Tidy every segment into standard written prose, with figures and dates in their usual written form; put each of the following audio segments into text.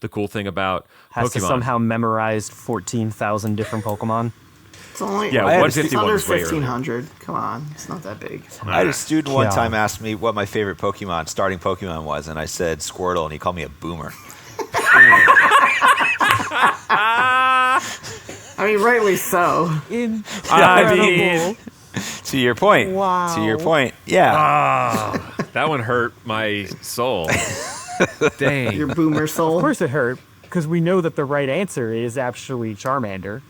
the cool thing about Has Pokemon. to somehow memorize 14,000 different Pokemon. It's only Yeah, it's 151 under is way earlier. 1,500. Come on, it's not that big. I had a student one Yeah. time ask me what my favorite starting Pokemon was, and I said Squirtle, and he called me a boomer. I mean, rightly so. I mean, To your point. Wow. To your point. Yeah. that one hurt my soul. Dang. Your boomer soul. Of course it hurt, because we know that the right answer is actually Charmander.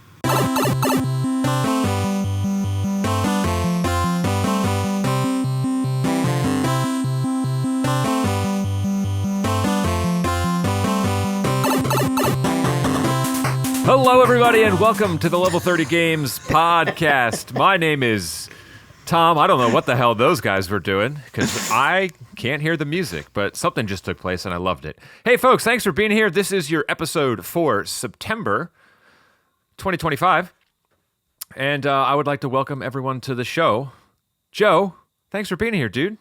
Hello, everybody, and welcome to the Level 30 Games podcast. My name is Tom. I don't know what the hell those guys were doing because I can't hear the music, but something just took place and I loved it. Hey, folks, thanks for being here. This is your episode for September 2025, and I would like to welcome everyone to the show. Joe, thanks for being here, dude.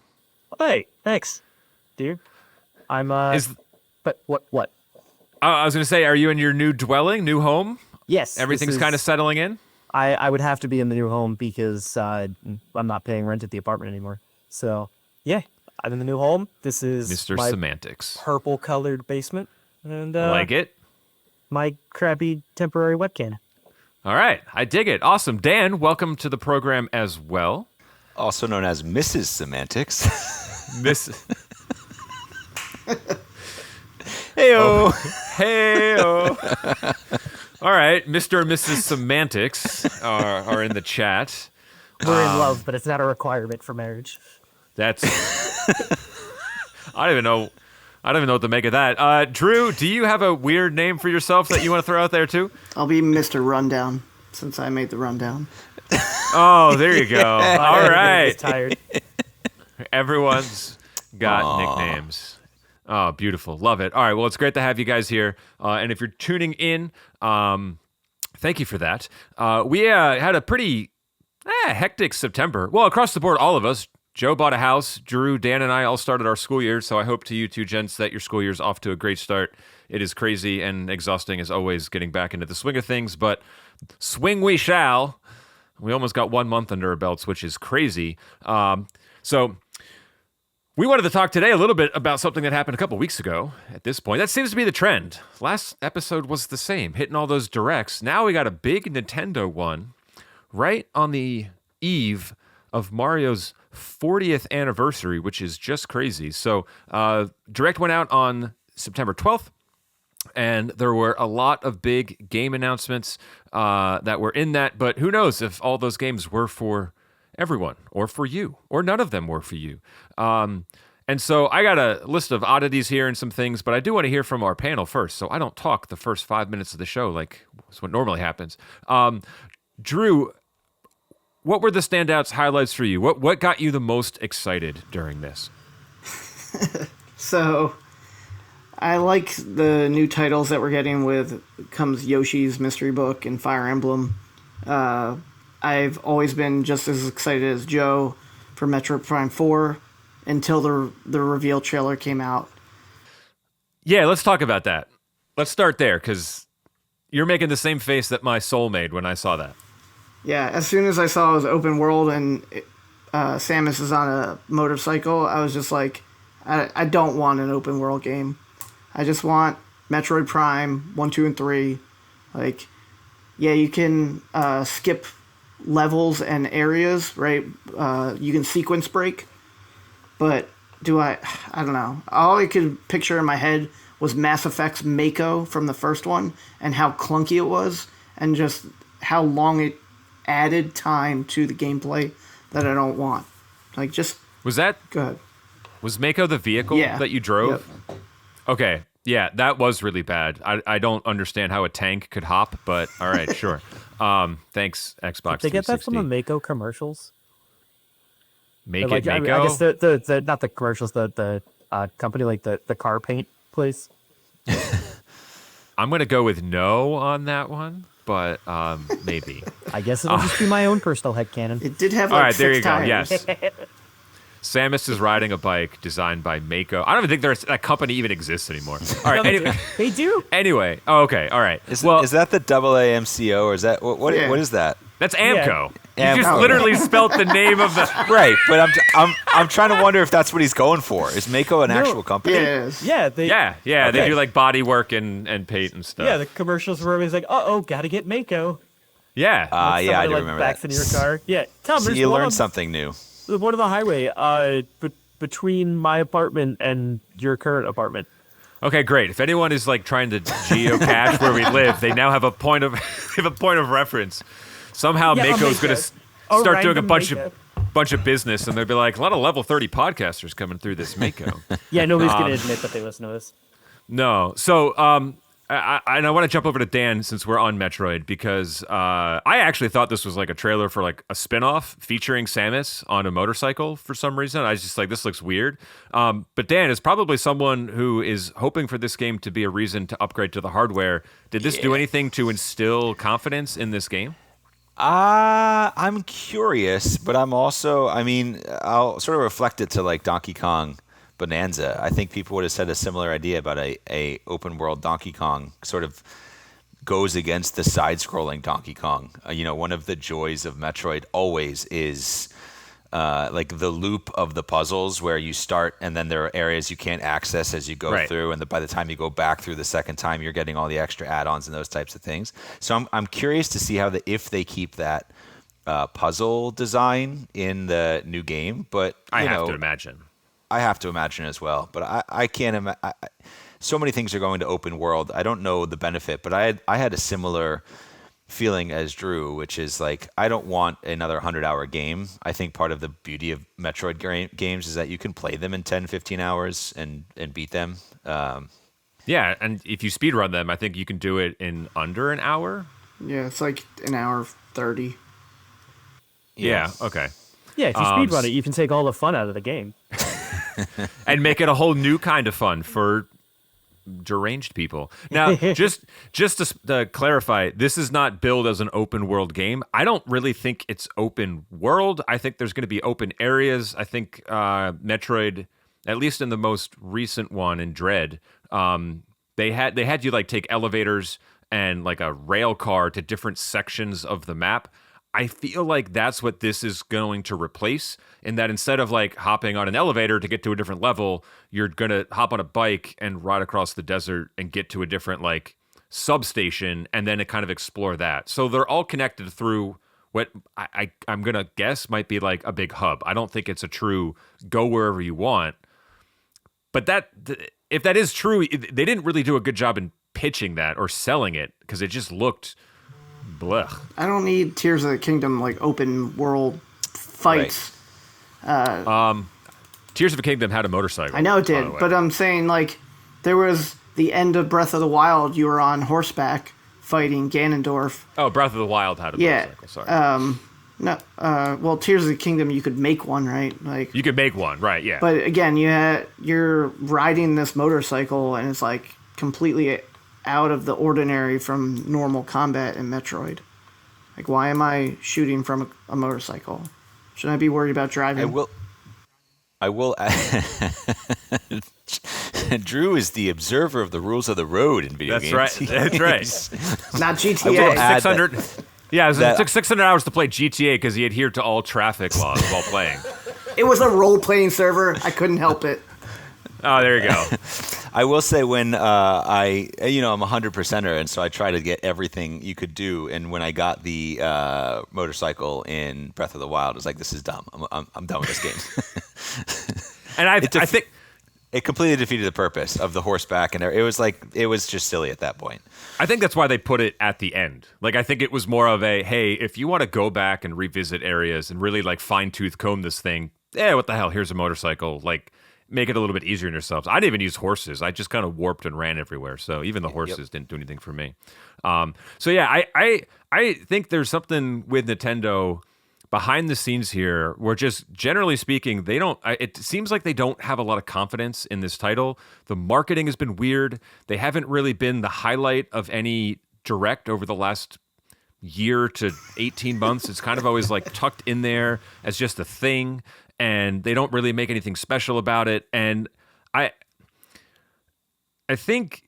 Hey, thanks, dude. I'm, but what? I was going to say, are you in your new dwelling, new home? Yes. Everything's kind of settling in? I would have to be in the new home because I'm not paying rent at the apartment anymore. So, yeah, I'm in the new home. This is Mr. my Semantics. purple-colored basement. And I like it. my crappy temporary webcam. All right. I dig it. Awesome. Dan, welcome to the program as well. Also known as Mrs. Semantics. Miss. Heyo. Hey-o. All right. Mr. and Mrs. Semantics are in the chat. We're in love, but it's not a requirement for marriage. That's. I don't even know what to make of that. Drew, do you have a weird name for yourself that you want to throw out there too? I'll be Mr. Rundown since I made the rundown. Oh, there you go. All Everybody's right. tired. Everyone's got nicknames. Oh, beautiful. Love it. All right. Well, it's great to have you guys here. And if you're tuning in, thank you for that. We had a pretty hectic September. Well, across the board, all of us. Joe bought a house. Drew, Dan, and I all started our school year. So I hope to you two gents that your school year's off to a great start. It is crazy and exhausting as always getting back into the swing of things, but swing we shall. We almost got 1 month under our belts, which is crazy. So we wanted to talk today a little bit about something that happened a couple weeks ago at this point. That seems to be the trend. Last episode was the same, hitting all those directs. Now we got a big Nintendo one right on the eve of Mario's 40th anniversary, which is just crazy. So Direct went out on September 12th, and there were a lot of big game announcements that were in that, but who knows if all those games were for everyone or for you, or none of them were for you. And so I got a list of oddities here and some things, but I do want to hear from our panel first, so I don't talk the first 5 minutes of the show like is what normally happens. Drew, what were the standouts, highlights for you? What got you the most excited during this? So, I like the new titles that we're getting with comes Yoshi's Mystery Book and Fire Emblem. I've always been just as excited as Joe for Metroid Prime 4 until the reveal trailer came out. Yeah, let's talk about that. Let's start there, because you're making the same face that my soul made when I saw that. Yeah, as soon as I saw it was open world and Samus is on a motorcycle, I was just like, I don't want an open world game. I just want Metroid Prime 1, 2, and 3. Like, yeah, you can skip levels and areas, right? You can sequence break, but I don't know. All I could picture in my head was Mass Effect's Mako from the first one and how clunky it was and just how long it added time to the gameplay that I don't want. Like, just... Was that... Go ahead. Was Mako the vehicle that you drove? Yep. Okay. Yeah, that was really bad. I don't understand how a tank could hop, but all right, sure. Thanks, Xbox. Did they get that from the 360. Mako commercials? Make Like, it I Mako? guess the not the commercials, the company, like the car paint place. I'm going to go with no on that one, but maybe. I guess it'll just be my own personal headcanon. It did have All like right, there 6 you go. tires. Yes. Samus is riding a bike designed by Mako. I don't even think that company even exists anymore. All right, anyway. They do. Anyway, okay, all right. Is that the AAMCO or is that what is that? That's Amco. Yeah. You just Amco. literally spelt the name of the. Right, but I'm trying to wonder if that's what he's going for. Is Mako an actual company? Yeah, it is. Yeah, They Okay. do like body work and paint and stuff. yeah. The commercials were always like, gotta get Mako. Yeah. Yeah, I do Somebody, remember backs that. into your car. Yeah, Tom, So there's you one learned on something new. one on the highway. Between my apartment and your current apartment. Okay, great. If anyone is like trying to geocache where we live, they now have a point of reference. Somehow Yeah, Mako's Mako. going to start doing a random bunch of business, and they'll be like, a lot of level 30 podcasters coming through this Mako. Yeah, nobody's gonna admit that they listen to us. No. So, I want to jump over to Dan since we're on Metroid because I actually thought this was like a trailer for like a spinoff featuring Samus on a motorcycle for some reason. I was just like, this looks weird. But Dan is probably someone who is hoping for this game to be a reason to upgrade to the hardware. Did this do anything to instill confidence in this game? I'm curious, but I'm also, I'll sort of reflect it to like Donkey Kong Bonanza. I think people would have said a similar idea about a open world Donkey Kong sort of goes against the side-scrolling Donkey Kong. One of the joys of Metroid always is like the loop of the puzzles where you start and then there are areas you can't access as you go through, and by the time you go back through the second time, you're getting all the extra add-ons and those types of things. So I'm curious to see if they keep that puzzle design in the new game. But I have to imagine. I have to imagine as well, but I can't imagine. So many things are going to open world. I don't know the benefit, but I had a similar feeling as Drew, which is like, I don't want another 100-hour game. I think part of the beauty of Metroid games is that you can play them in 10, 15 hours and beat them. Yeah, and if you speedrun them, I think you can do it in under an hour. Yeah, it's like an hour 30. Yeah, okay. Yeah, if you speedrun it, you can take all the fun out of the game. And make it a whole new kind of fun for deranged people. Now, just to clarify, this is not billed as an open world game. I don't really think it's open world. I think there's going to be open areas. I think Metroid, at least in the most recent one in Dread, they had you like take elevators and like a rail car to different sections of the map. I feel like that's what this is going to replace, in that instead of like hopping on an elevator to get to a different level, you're going to hop on a bike and ride across the desert and get to a different like substation and then kind of explore that. So they're all connected through what I'm going to guess might be like a big hub. I don't think it's a true go wherever you want. But if that is true, they didn't really do a good job in pitching that or selling it because it just looked... blech. I don't need Tears of the Kingdom like open world fights. Tears of the Kingdom had a motorcycle. I know it by did, the way. but I'm saying like there was the end of Breath of the Wild. You were on horseback fighting Ganondorf. Oh, Breath of the Wild had a motorcycle. Sorry. No, well, Tears of the Kingdom, you could make one, right? Like You could make one, right? Yeah. but again, you're riding this motorcycle, and it's like completely out of the ordinary from normal combat in Metroid. Like, why am I shooting from a motorcycle? Shouldn't I be worried about driving? I will. Drew is the observer of the rules of the road in video games. That's right. That's right. Not I GTA. will add 600. Yeah, it that- took 600 hours to play GTA because he adhered to all traffic laws while playing. It was a role-playing server. I couldn't help it. Oh, there you go. I will say when I'm a 100%er, and so I try to get everything you could do. And when I got the motorcycle in Breath of the Wild, I was like, this is dumb. I'm done with this game. And I think it completely defeated the purpose of the horseback, and it was just silly at that point. I think that's why they put it at the end. Like, I think it was more of a, hey, if you want to go back and revisit areas and really like fine-tooth comb this thing, what the hell? Here's a motorcycle. Like, make it a little bit easier on yourselves. I didn't even use horses. I just kind of warped and ran everywhere. So even the horses didn't do anything for me. So yeah, I think there's something with Nintendo behind the scenes here where, just generally speaking, it seems like they don't have a lot of confidence in this title. The marketing has been weird. They haven't really been the highlight of any direct over the last year to 18 months. It's kind of always like tucked in there as just a thing. and they don't really make anything special about it. And I think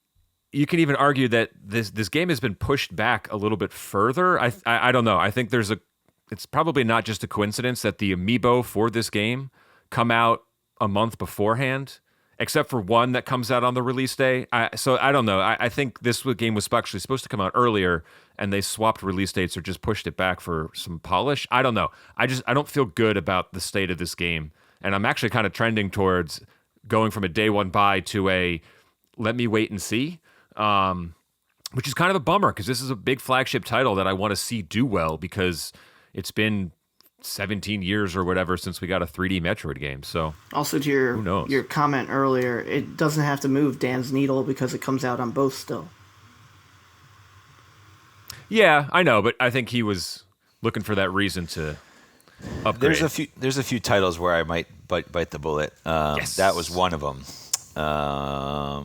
you can even argue that this game has been pushed back a little bit further. I don't know. I think it's probably not just a coincidence that the amiibo for this game come out a month beforehand, except for one that comes out on the release day. So I don't know. I think this game was actually supposed to come out earlier, and they swapped release dates or just pushed it back for some polish. I don't know. I don't feel good about the state of this game, and I'm actually kind of trending towards going from a day one buy to a let me wait and see, which is kind of a bummer because this is a big flagship title that I want to see do well because it's been 17 years or whatever since we got a 3D Metroid game. So also to your comment earlier, it doesn't have to move Dan's needle because it comes out on both still. Yeah, I know, but I think he was looking for that reason to upgrade. There's a few titles where I might bite the bullet. Yes. That was one of them.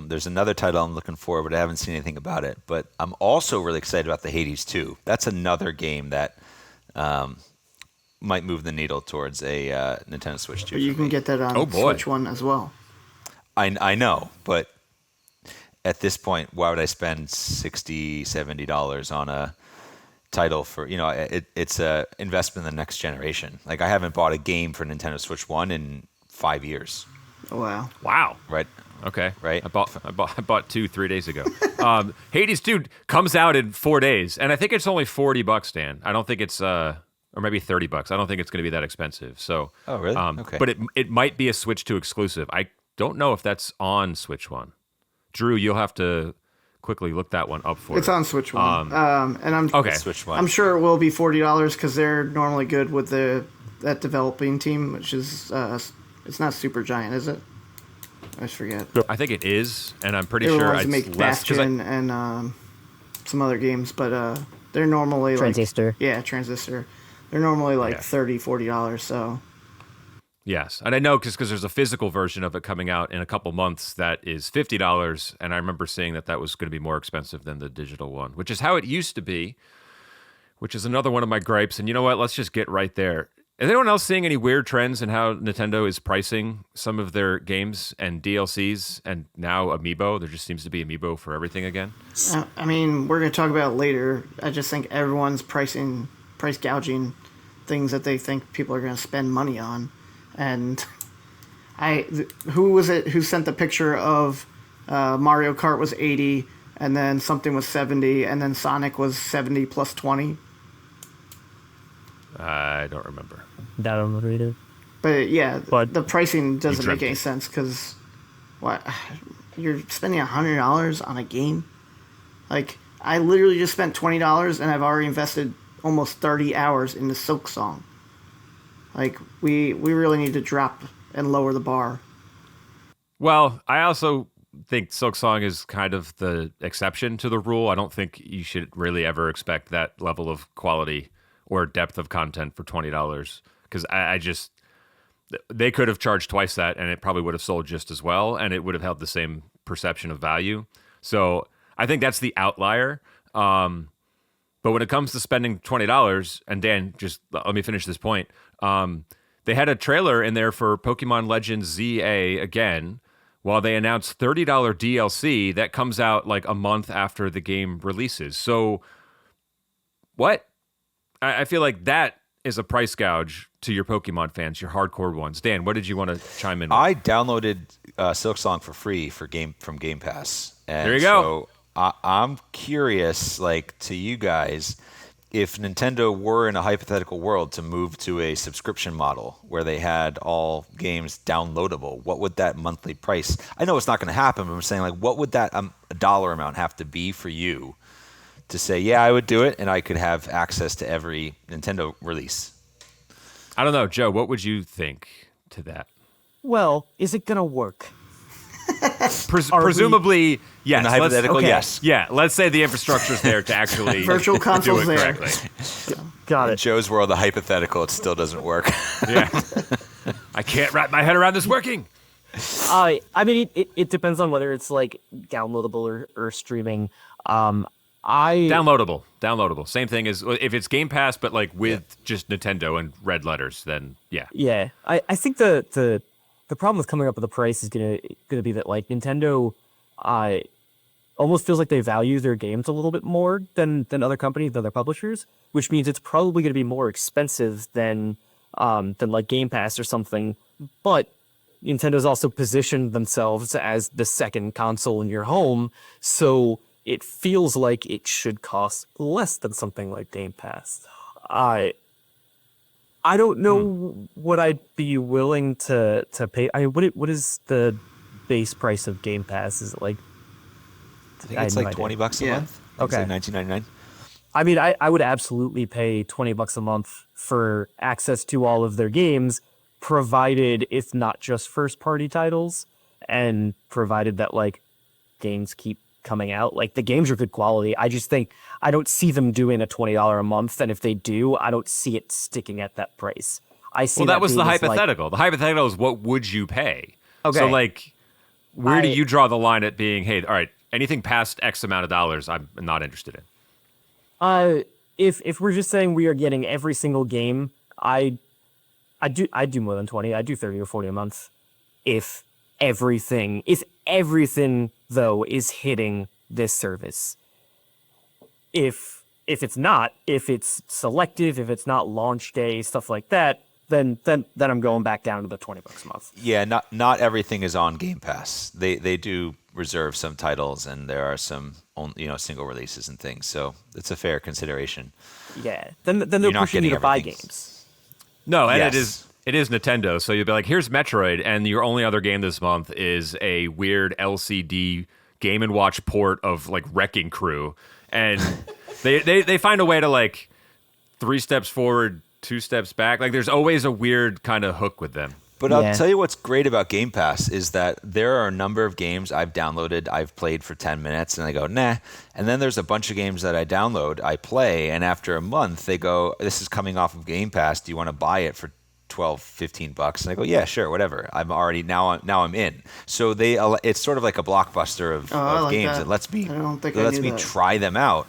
There's another title I'm looking for, but I haven't seen anything about it. But I'm also really excited about the Hades 2. That's another game that might move the needle towards a Nintendo Switch 2. But you can get that on Switch 1 as well. I know, but at this point, why would I spend $60, $70 on a title for, it's a investment in the next generation. Like, I haven't bought a game for Nintendo Switch 1 in 5 years. Oh, wow. Right. Okay. Right. I bought 2 3 days ago. Hades 2 comes out in 4 days, and I think it's only $40, Dan. I don't think it's or maybe $30. I don't think it's going to be that expensive. So. Oh, really? Okay. But it might be a Switch 2 exclusive. I don't know if that's on Switch 1. Drew, you'll have to quickly look that one up for It's us. on Switch 1. And I'm Okay. Switch 1. I'm sure it will be $40 because they're normally good with that developing team, which is it's not Super Giant, is it? I forget. I think it is, and I'm pretty They were sure ones to it's make less Bastion and some other games, but they're normally Transistor. Transistor. They're normally like Yeah. $30, $40. So Yes, and I know because there's a physical version of it coming out in a couple months that is $50, and I remember seeing that was going to be more expensive than the digital one, which is how it used to be, which is another one of my gripes. And you know what? Let's just get right there. Is anyone else seeing any weird trends in how Nintendo is pricing some of their games and DLCs and now Amiibo? There just seems to be Amiibo for everything again. I mean, we're going to talk about it later. I just think everyone's price gouging things that they think people are going to spend money on. And who was it who sent the picture of Mario Kart was 80 and then something was 70 and then Sonic was 70 plus 20? I don't remember. That I don't know what it is. But yeah, But the pricing doesn't dreamt make any it. sense because what you're spending $100 on a game? Like I literally just spent $20 and I've already invested almost 30 hours in the Silk Song. Like we really need to drop and lower the bar. Well, I also think Silk Song is kind of the exception to the rule. I don't think you should really ever expect that level of quality or depth of content for $20 because they could have charged twice that and it probably would have sold just as well and it would have held the same perception of value. So I think that's the outlier. But when it comes to spending $20, and Dan, just let me finish this point. They had a trailer in there for Pokemon Legends ZA again, while they announced $30 DLC that comes out like a month after the game releases. So what? I feel like that is a price gouge to your Pokemon fans, your hardcore ones. Dan, what did you want to chime in with? I downloaded Silk Song for free from Game Pass. And there you go. So I'm curious, like, to you guys, if Nintendo were in a hypothetical world to move to a subscription model where they had all games downloadable, what would that monthly price? I know it's not going to happen, but I'm saying, like, what would that dollar amount have to be for you to say, yeah, I would do it, and I could have access to every Nintendo release? I don't know, Joe. What would you think to that? Well, is it gonna work? Presumably, yes. In the hypothetical, okay. yes. Yeah, let's say the infrastructure's there to actually Virtual do console's it there. correctly. Got In it. Joe's world, the hypothetical, it still doesn't work. Yeah. I can't wrap my head around this working. I mean, it depends on whether it's like downloadable or streaming. Downloadable. Same thing as if it's Game Pass, but like with just Nintendo and red letters. Then Yeah, I think the problem with coming up with a price is gonna be that like Nintendo, almost feels like they value their games a little bit more than other companies, than other publishers, which means it's probably gonna be more expensive than like Game Pass or something. But Nintendo's also positioned themselves as the second console in your home, so it feels like it should cost less than something like Game Pass. I don't know what I'd be willing to pay. What is the base price of Game Pass? Is it like? I think it's like $20 a Yeah. month. I think Okay. it's like $19.99. I mean, I would absolutely pay $20 a month for access to all of their games, provided it's not just first party titles, and provided that like games keep coming out. Like the games are good quality. I just think I don't see them doing a $20 a month, and if they do, I don't see it sticking at that price. I see. well, that was the being as, like, hypothetical. The hypothetical is what would you pay? Okay. So like, where do I- you draw the line at being, hey, all right, anything past X amount of dollars, I'm not interested in. If we're just saying we are getting every single game, I do more than 20. I do 30 or 40 a month. If everything though is hitting this service. If it's not, if it's selective, if it's not launch day, stuff like that, then I'm going back down to the $20 a month. Yeah, not everything is on Game Pass. They do reserve some titles, and there are some single releases and things. So it's a fair consideration. Yeah. Then they're You're not pushing you getting to buy everything. games. No, and Yes. it is Nintendo. So you'll be like, here's Metroid, and your only other game this month is a weird LCD Game and Watch port of like Wrecking Crew, and they find a way to like 3 steps forward, 2 steps back. Like there's always a weird kind of hook with them. But Yeah. I'll tell you what's great about Game Pass is that there are a number of games I've downloaded, I've played for 10 minutes, and I go, nah. And then there's a bunch of games that I download, I play, and after a month, they go, this is coming off of Game Pass. Do you want to buy it for $12, $15? And I go, yeah, sure, whatever. I'm already, now I'm in. So it's sort of like a blockbuster of I like games. that. It lets me, I don't think I lets knew me that. try them out.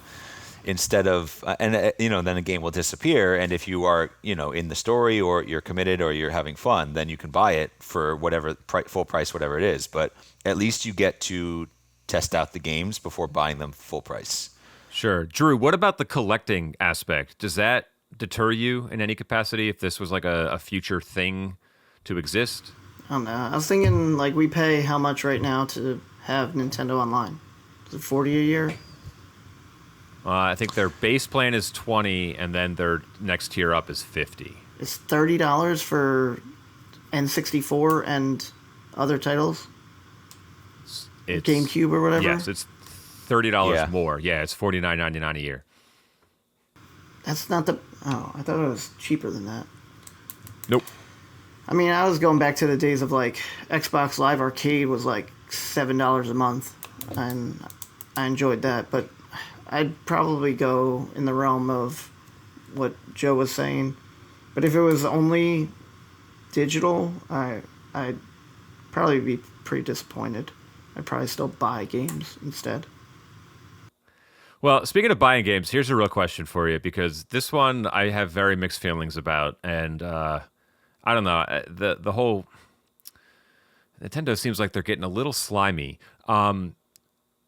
Instead of then a game will disappear, and if you are in the story or you're committed or you're having fun, then you can buy it for whatever full price, whatever it is. But at least you get to test out the games before buying them full price. Sure. Drew, what about the collecting aspect? Does that deter you in any capacity if this was like a future thing to exist? I don't know. I was thinking like we pay how much right now to have Nintendo Online? Is it 40 a year? I think their base plan is 20, and then their next tier up is 50. It's $30 for N64 and other titles? It's, GameCube or whatever? Yes, it's $30 Yeah. more. Yeah, it's $49.99 a year. That's not the... Oh, I thought it was cheaper than that. Nope. I mean, I was going back to the days of like Xbox Live Arcade was like $7 a month, and I enjoyed that. But I'd probably go in the realm of what Joe was saying. But if it was only digital, I'd probably be pretty disappointed. I'd probably still buy games instead. Well, speaking of buying games, here's a real question for you, because this one I have very mixed feelings about, and I don't know, the whole Nintendo seems like they're getting a little slimy.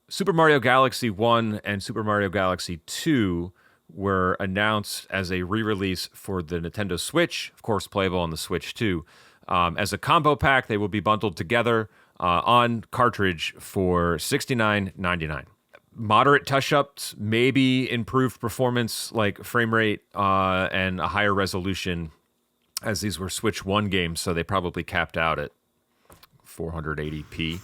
Super Mario Galaxy 1 and Super Mario Galaxy 2 were announced as a re-release for the Nintendo Switch, of course playable on the Switch too. As a combo pack, they will be bundled together on cartridge for $69.99. Moderate touch-ups, maybe improved performance like frame rate and a higher resolution, as these were Switch 1 games, so they probably capped out at 480p.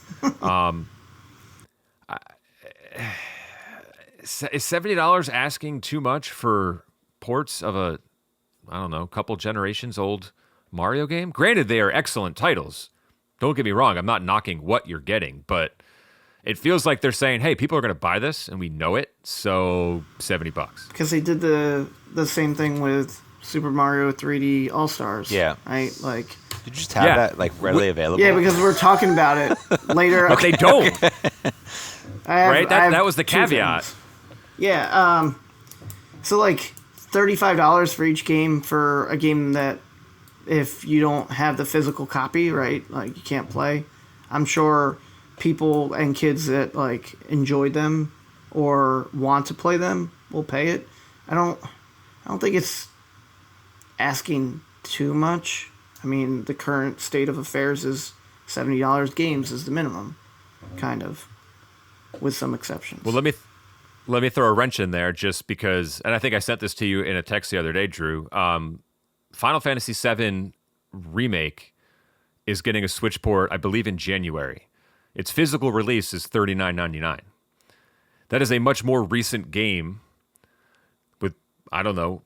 Is $70 asking too much for ports of a, I don't know, couple generations old Mario game? Granted, they are excellent titles. Don't get me wrong, I'm not knocking what you're getting, but it feels like they're saying, hey, people are going to buy this, and we know it, so $70. Because they did the same thing with Super Mario 3D All-Stars. Yeah. Right? Like... Did you just have Yeah. that like readily available? Yeah, because we're talking about it later. But they don't, I have- right? I have That was the two caveat. things. Yeah. So like $35 for each game for a game that if you don't have the physical copy, right? Like you can't play. I'm sure people and kids that like enjoyed them or want to play them will pay it. I don't think it's asking too much. I mean, the current state of affairs is $70 games is the minimum, kind of, with some exceptions. Well, let me throw a wrench in there just because, and I think I sent this to you in a text the other day, Drew. Final Fantasy VII Remake is getting a Switch port, I believe, in January. Its physical release is $39.99. That is a much more recent game with, I don't know,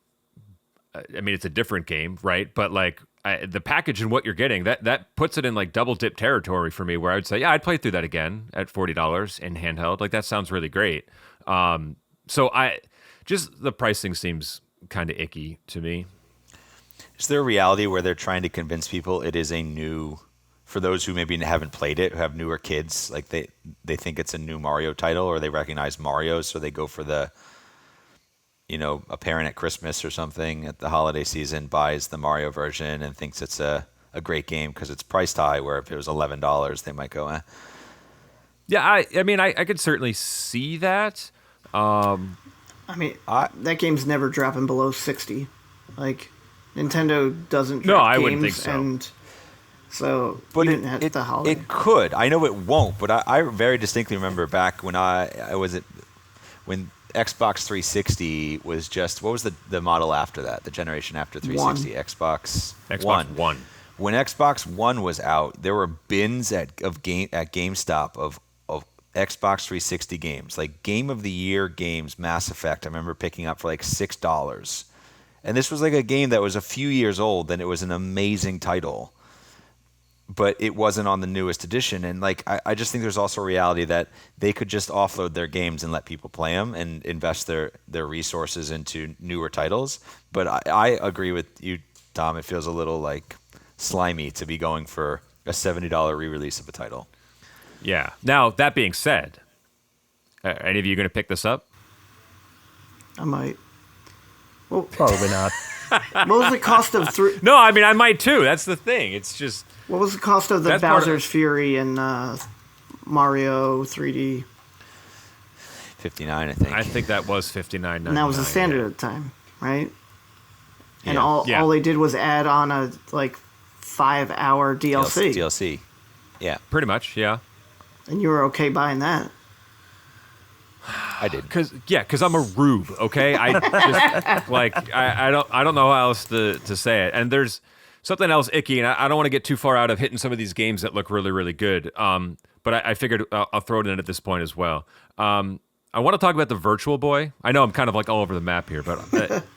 I mean, it's a different game, right? But like the package and what you're getting, that puts it in like double dip territory for me, where I would say, yeah, I'd play through that again at $40 in handheld. Like that sounds really great. So just the pricing seems kind of icky to me. Is there a reality where they're trying to convince people it is a new, for those who maybe haven't played it, who have newer kids, like they think it's a new Mario title, or they recognize Mario, so they go for the, a parent at Christmas or something at the holiday season buys the Mario version and thinks it's a great game because it's priced high, where if it was $11, they might go, eh. Yeah, I mean, I could certainly see that. I mean, that game's never dropping below 60. Like, Nintendo doesn't drop I games, wouldn't think so. And so But even at the holiday. it could. I know it won't, but I very distinctly remember back when when Xbox 360 was just, what was the model after that? The generation after 360? Xbox One. When Xbox One was out, there were bins at GameStop of Xbox 360 games, like Game of the Year games. Mass Effect, I remember picking up for like $6, and this was like a game that was a few years old, and it was an amazing title, but it wasn't on the newest edition. And like I just think there's also a reality that they could just offload their games and let people play them and invest their resources into newer titles. But I agree with you, Tom. It feels a little like slimy to be going for a $70 re-release of a title. Yeah. Now, that being said, are any of you going to pick this up? I might. Well, Probably not. what was the cost of No, I mean, I might too. That's the thing. It's just... What was the cost of the That's part of- Bowser's Fury and Mario 3D? 59, I think. I think that was $59.99. And that was the standard at the time, right? And all Yeah. they did was add on a like 5-hour DLC. DLC. Yeah, Pretty much, yeah. And you were okay buying that. I did. Because I'm a rube, okay? I just like I don't know how else to say it. And there's something else icky, and I don't want to get too far out of hitting some of these games that look really, really good. But I figured I'll throw it in at this point as well. I want to talk about the Virtual Boy. I know I'm kind of like all over the map here, but all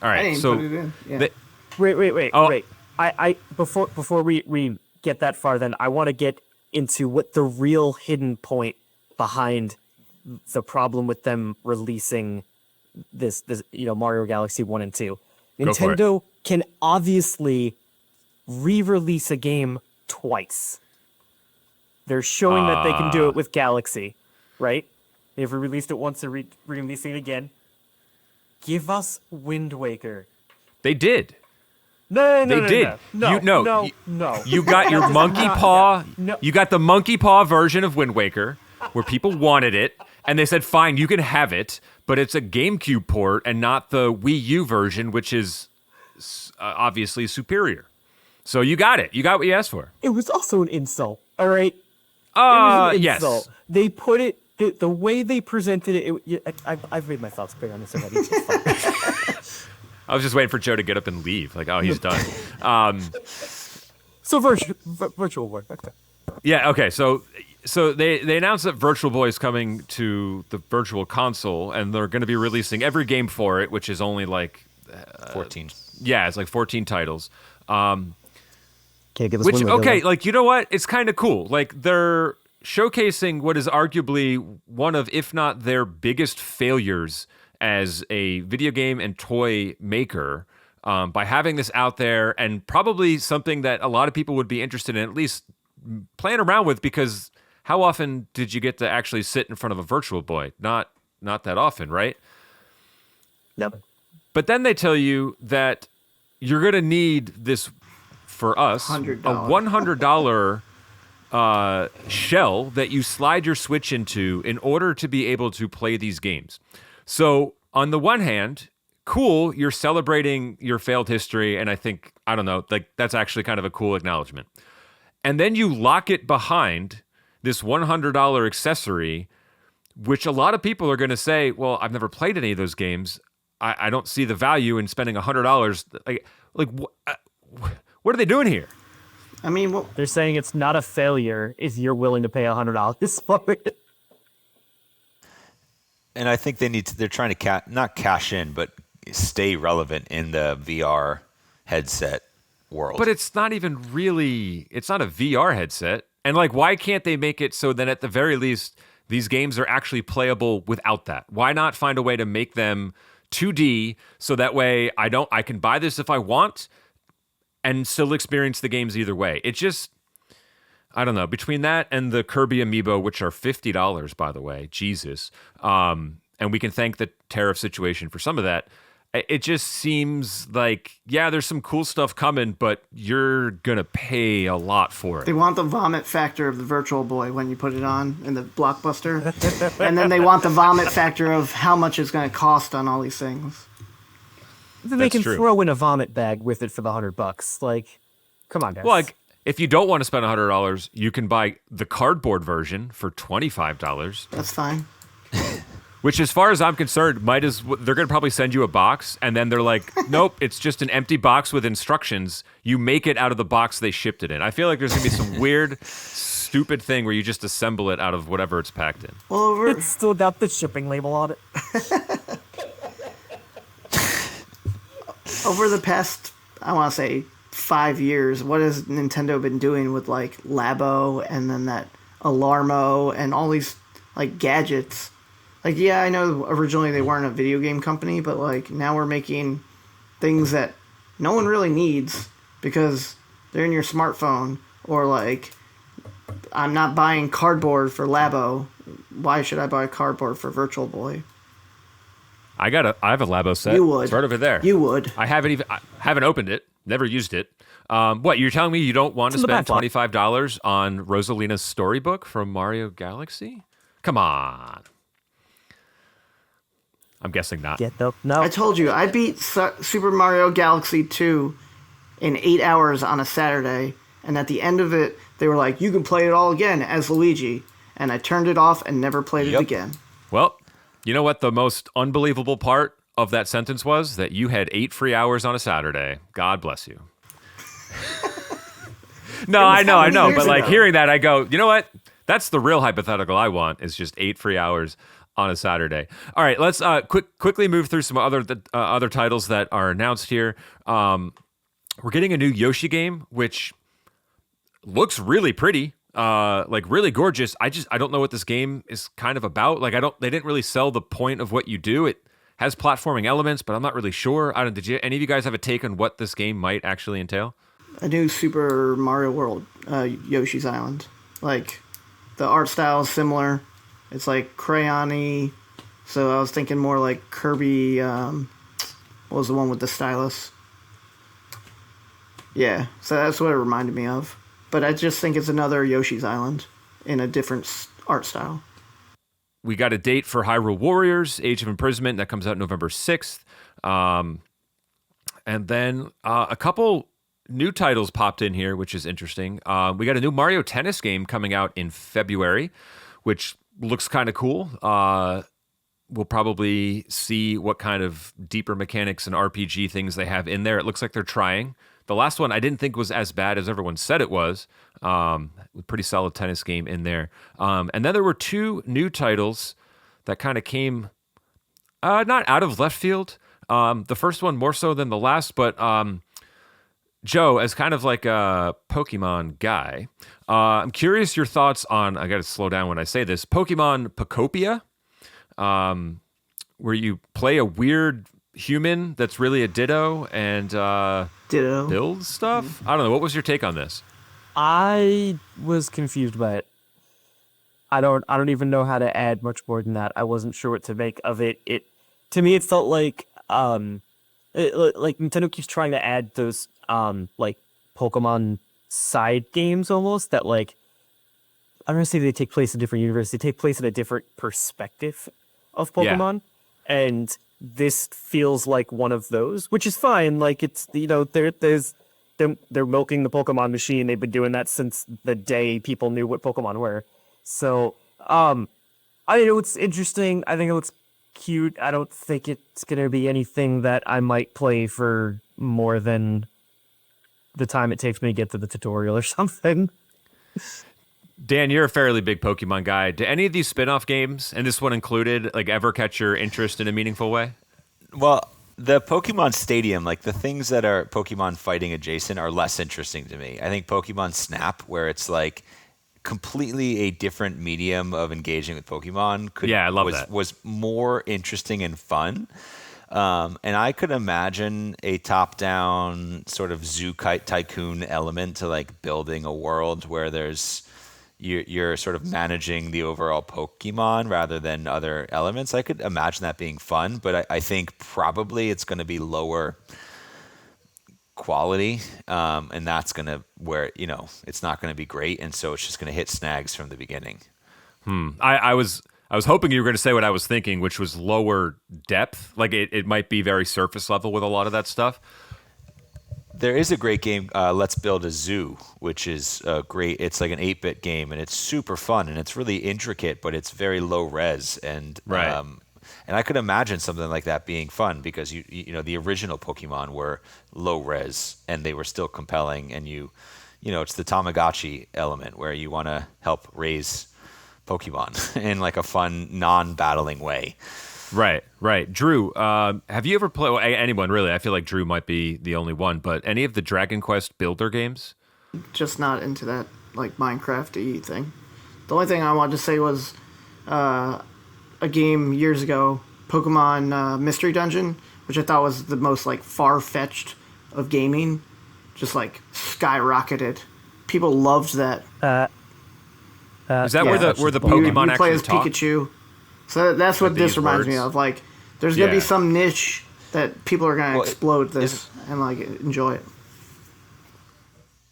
right. I didn't So put it in. Yeah. the- Wait. Oh. I before we get that far, then I want to get into what the real hidden point behind the problem with them releasing this Mario Galaxy 1 and 2. Go for it. Nintendo can obviously re-release a game twice. They're showing that they can do it with Galaxy, right? They've released it once, they're re-releasing it again. Give us Wind Waker. they did. No, They did. No, No. no. You got your That does monkey not- paw. No. You got the monkey paw version of Wind Waker, where people wanted it, and they said, "Fine, you can have it, but it's a GameCube port and not the Wii U version, which is obviously superior." So you got it. You got what you asked for. It was also an insult, all right? It was an Yes. insult. They put it the way they presented it. I've made my thoughts clear on this already. It's fine. I was just waiting for Joe to get up and leave. Like, oh, he's done. So virtual work. Okay. Yeah. Okay. So they announced that Virtual Boy is coming to the Virtual Console, and they're going to be releasing every game for it, which is only like 14. yeah, it's like 14 titles. Can't give us Which, Wind Waker, okay, though. like, you know what? It's kind of cool. Like, they're showcasing what is arguably one of, if not their biggest failures as a video game and toy maker, by having this out there, and probably something that a lot of people would be interested in at least playing around with, because how often did you get to actually sit in front of a Virtual Boy? Not that often, right? Yep. But then they tell you that you're going to need this, for us, a $100. $100 shell that you slide your Switch into in order to be able to play these games. So on the one hand, cool, you're celebrating your failed history, and I think, I don't know, like that's actually kind of a cool acknowledgement. And then you lock it behind this $100 accessory, which a lot of people are going to say, well, I've never played any of those games. I don't see the value in spending $100. What are they doing here? I mean, well, They're saying it's not a failure if you're willing to pay $100 for it. And I think they're trying to not cash in, but stay relevant in the VR headset world. But it's not even really, it's not a VR headset. And like, why can't they make it so that at the very least, these games are actually playable without that? Why not find a way to make them 2D so that way I can buy this if I want and still experience the games either way? It just, I don't know. Between that and the Kirby Amiibo, which are $50, by the way, Jesus, and we can thank the tariff situation for some of that, it just seems like, yeah, there's some cool stuff coming, but you're going to pay a lot for they it. want the vomit factor of the Virtual Boy when you put it on in the Blockbuster. And then they want the vomit factor of how much it's going to cost on all these things. Then they That's can true. throw in a vomit bag with it for the $100. Like, come on, guys. Well, like, if you don't want to spend $100, you can buy the cardboard version for $25. That's fine. Which, as far as I'm concerned, they're going to probably send you a box, and then they're like, nope, it's just an empty box with instructions. You make it out of the box they shipped it in. I feel like there's going to be some weird, stupid thing where you just assemble it out of whatever it's packed in. Well, it's still got the shipping label on it. over the past, I want to say, 5 years, what has Nintendo been doing with like Labo and then that Alarmo and all these like gadgets? Like, yeah, I know originally they weren't a video game company, but like now we're making things that no one really needs because they're in your smartphone, or like I'm not buying cardboard for Labo. Why should I buy cardboard for Virtual Boy? I have a Labo set. You would. It's right over there. You would. I haven't opened it. Never used it. What, you're telling me you don't want to It's in the spend backlog. $25 on Rosalina's storybook from Mario Galaxy? Come on. I'm guessing not. Get the no. I told you, I beat Super Mario Galaxy 2 in 8 hours on a Saturday, and at the end of it, they were like, you can play it all again as Luigi. And I turned it off and never played it Yep. again. Well, you know what the most unbelievable part of that sentence was? That you had 8 free hours on a Saturday. God bless you. No, I know. many years But like ago. hearing that, I go, you know what? That's the real hypothetical I want, is just 8 free hours on a Saturday. All right, let's quickly move through some other titles that are announced here. We're getting a new Yoshi game, which looks really pretty, like really gorgeous. I don't know what this game is kind of about. Like they didn't really sell the point of what you do. It has platforming elements, but I'm not really sure. Did any of you guys have a take on what this game might actually entail? A new Super Mario World, Yoshi's Island. Like, the art style is similar. It's like crayon-y. So I was thinking more like Kirby, what was the one with the stylus? Yeah, so that's what it reminded me of. But I just think it's another Yoshi's Island in a different art style. We got a date for Hyrule Warriors, Age of Imprisonment, that comes out November 6th. And then a couple new titles popped in here, which is interesting. We got a new Mario Tennis game coming out in February, which looks kind of cool. We'll probably see what kind of deeper mechanics and RPG things they have in there. It looks like they're trying. The last one I didn't think was as bad as everyone said it was. Pretty solid tennis game in there. And then there were 2 new titles that kind of came not out of left field. The first one more so than the last, but Joe, as kind of like a Pokemon guy, I'm curious your thoughts on, I got to slow down when I say this, Pokemon Pocopia, where you play a weird human that's really a Ditto and Ditto. build stuff. I don't know. What was your take on this? I was confused by it. I don't even know how to add much more than that. I wasn't sure what to make of it. To me, it felt like Like Nintendo keeps trying to add those like Pokemon side games almost that like I don't want to say they take place in different universes. They take place in a different perspective of Yeah. Pokemon, and this feels like one of those, which is fine. Like it's they're milking the Pokemon machine. They've been doing that since the day people knew what Pokemon were. So I know it's interesting. I think it looks cute. I don't think it's gonna be anything that I might play for more than the time it takes me to get to the tutorial or something. Dan, you're a fairly big Pokemon guy. Do any of these spin-off games, and this one included, like ever catch your interest in a meaningful way? Well, the Pokemon Stadium, like the things that are Pokemon fighting adjacent, are less interesting to me. I think Pokemon Snap, where it's like completely a different medium of engaging with Pokemon, Yeah, I love that. was more interesting and fun. And I could imagine a top-down sort of zoo tycoon element to like building a world where you're sort of managing the overall Pokemon rather than other elements. I could imagine that being fun, but I think probably it's going to be lower quality, and that's going to where it's not going to be great, and so it's just going to hit snags from the beginning. I was hoping you were going to say what I was thinking, which was lower depth. Like it might be very surface level with a lot of that stuff. There is a great game, Let's Build a Zoo, which is great. It's like an 8-bit game, and it's super fun, and it's really intricate, but it's very low res. And Right. and I could imagine something like that being fun because you know the original Pokemon were low res, and they were still compelling. And it's the Tamagotchi element where you want to help raise Pokemon in like a fun, non-battling way. Right. Drew, have you ever played, well, anyone really, I feel like Drew might be the only one, but any of the Dragon Quest builder games? Just not into that like Minecraft-y thing. The only thing I wanted to say was a game years ago, Pokemon Mystery Dungeon, which I thought was the most like far-fetched of gaming, just like skyrocketed. People loved that. Is that yeah, where the Pokemon you play actually as talk? Pikachu. So that's what Like they this use reminds me words? of. Like, there's gonna Yeah. be some niche that people are gonna Well, explode this and like enjoy it.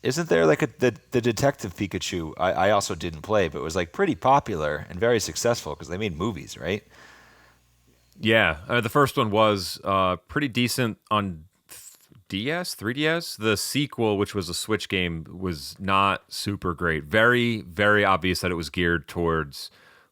Isn't there like the Detective Pikachu? I also didn't play, but it was like pretty popular and very successful because they made movies, right? Yeah, the first one was pretty decent on DS, 3DS. The sequel, which was a Switch game, was not super great. Very, very obvious that it was geared towards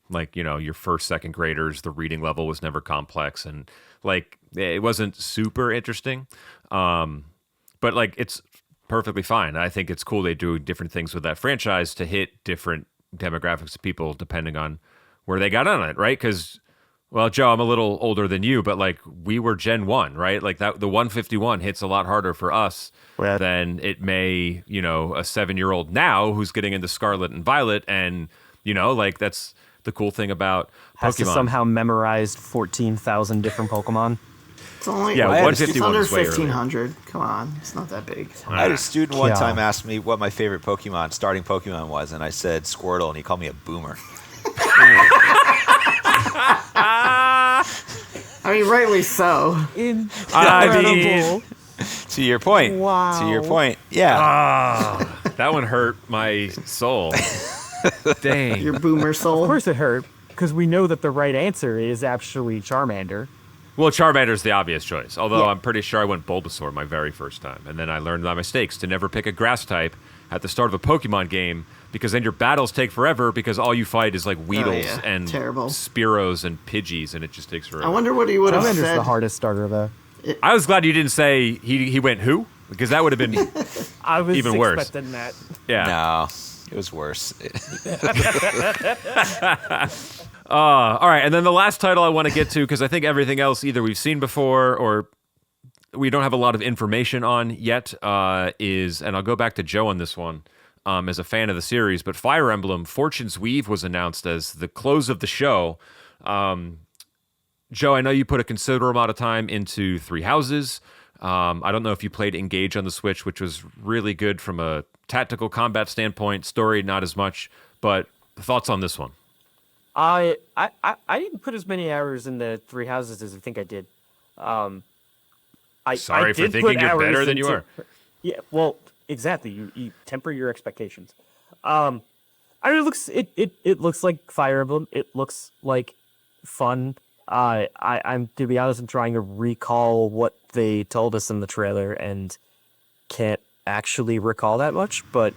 like, your first, second graders. The reading level was never complex and like it wasn't super interesting. But like it's perfectly fine. I think it's cool they do different things with that franchise to hit different demographics of people depending on where they got on it, right? Because well, Joe, I'm a little older than you, but like we were Gen 1, right? Like that the 151 hits a lot harder for us Right. than it may, a 7-year-old now who's getting into Scarlet and Violet and like that's the cool thing about Has to Pokemon. somehow memorize 14,000 different Pokemon. It's only Yeah, it's 151 under is way earlier. 1,500. Come on, it's not that big. I had a student one Yeah. time ask me what my favorite starting Pokemon was, and I said Squirtle, and he called me a boomer. I mean, rightly so. I mean, To your point. Wow. To your point. Yeah. that one hurt my soul. Dang. Your boomer soul. Of course it hurt, because we know that the right answer is actually Charmander. Well, Charmander's the obvious choice, although Yeah. I'm pretty sure I went Bulbasaur my very first time. And then I learned my mistakes to never pick a grass type at the start of a Pokemon game because then your battles take forever because all you fight is like Weedles yeah. and Terrible. Spearows and Pidgeys and it just takes forever. I wonder what he would have Charmander's said. the hardest starter, though. I was glad you didn't say he went who? Because that would have been, I was Even worse. expecting that. yeah. No, it was worse. All right, and then the last title I want to get to, because I think everything else either we've seen before or we don't have a lot of information on yet, is, and I'll go back to Joe on this one as a fan of the series, but Fire Emblem Fortune's Weave was announced as the close of the show. Joe, I know you put a considerable amount of time into Three Houses. I don't know if you played Engage on the Switch, which was really good from a tactical combat standpoint, story not as much, but thoughts on this one? I didn't put as many hours in the Three Houses as I think I did. Sorry for did thinking put you're hours better than you into- are. Yeah, well, exactly. You temper your expectations. I mean, it looks like Fire Emblem. It looks like fun. I'm to be honest, I'm trying to recall what they told us in the trailer and can't actually recall that much. But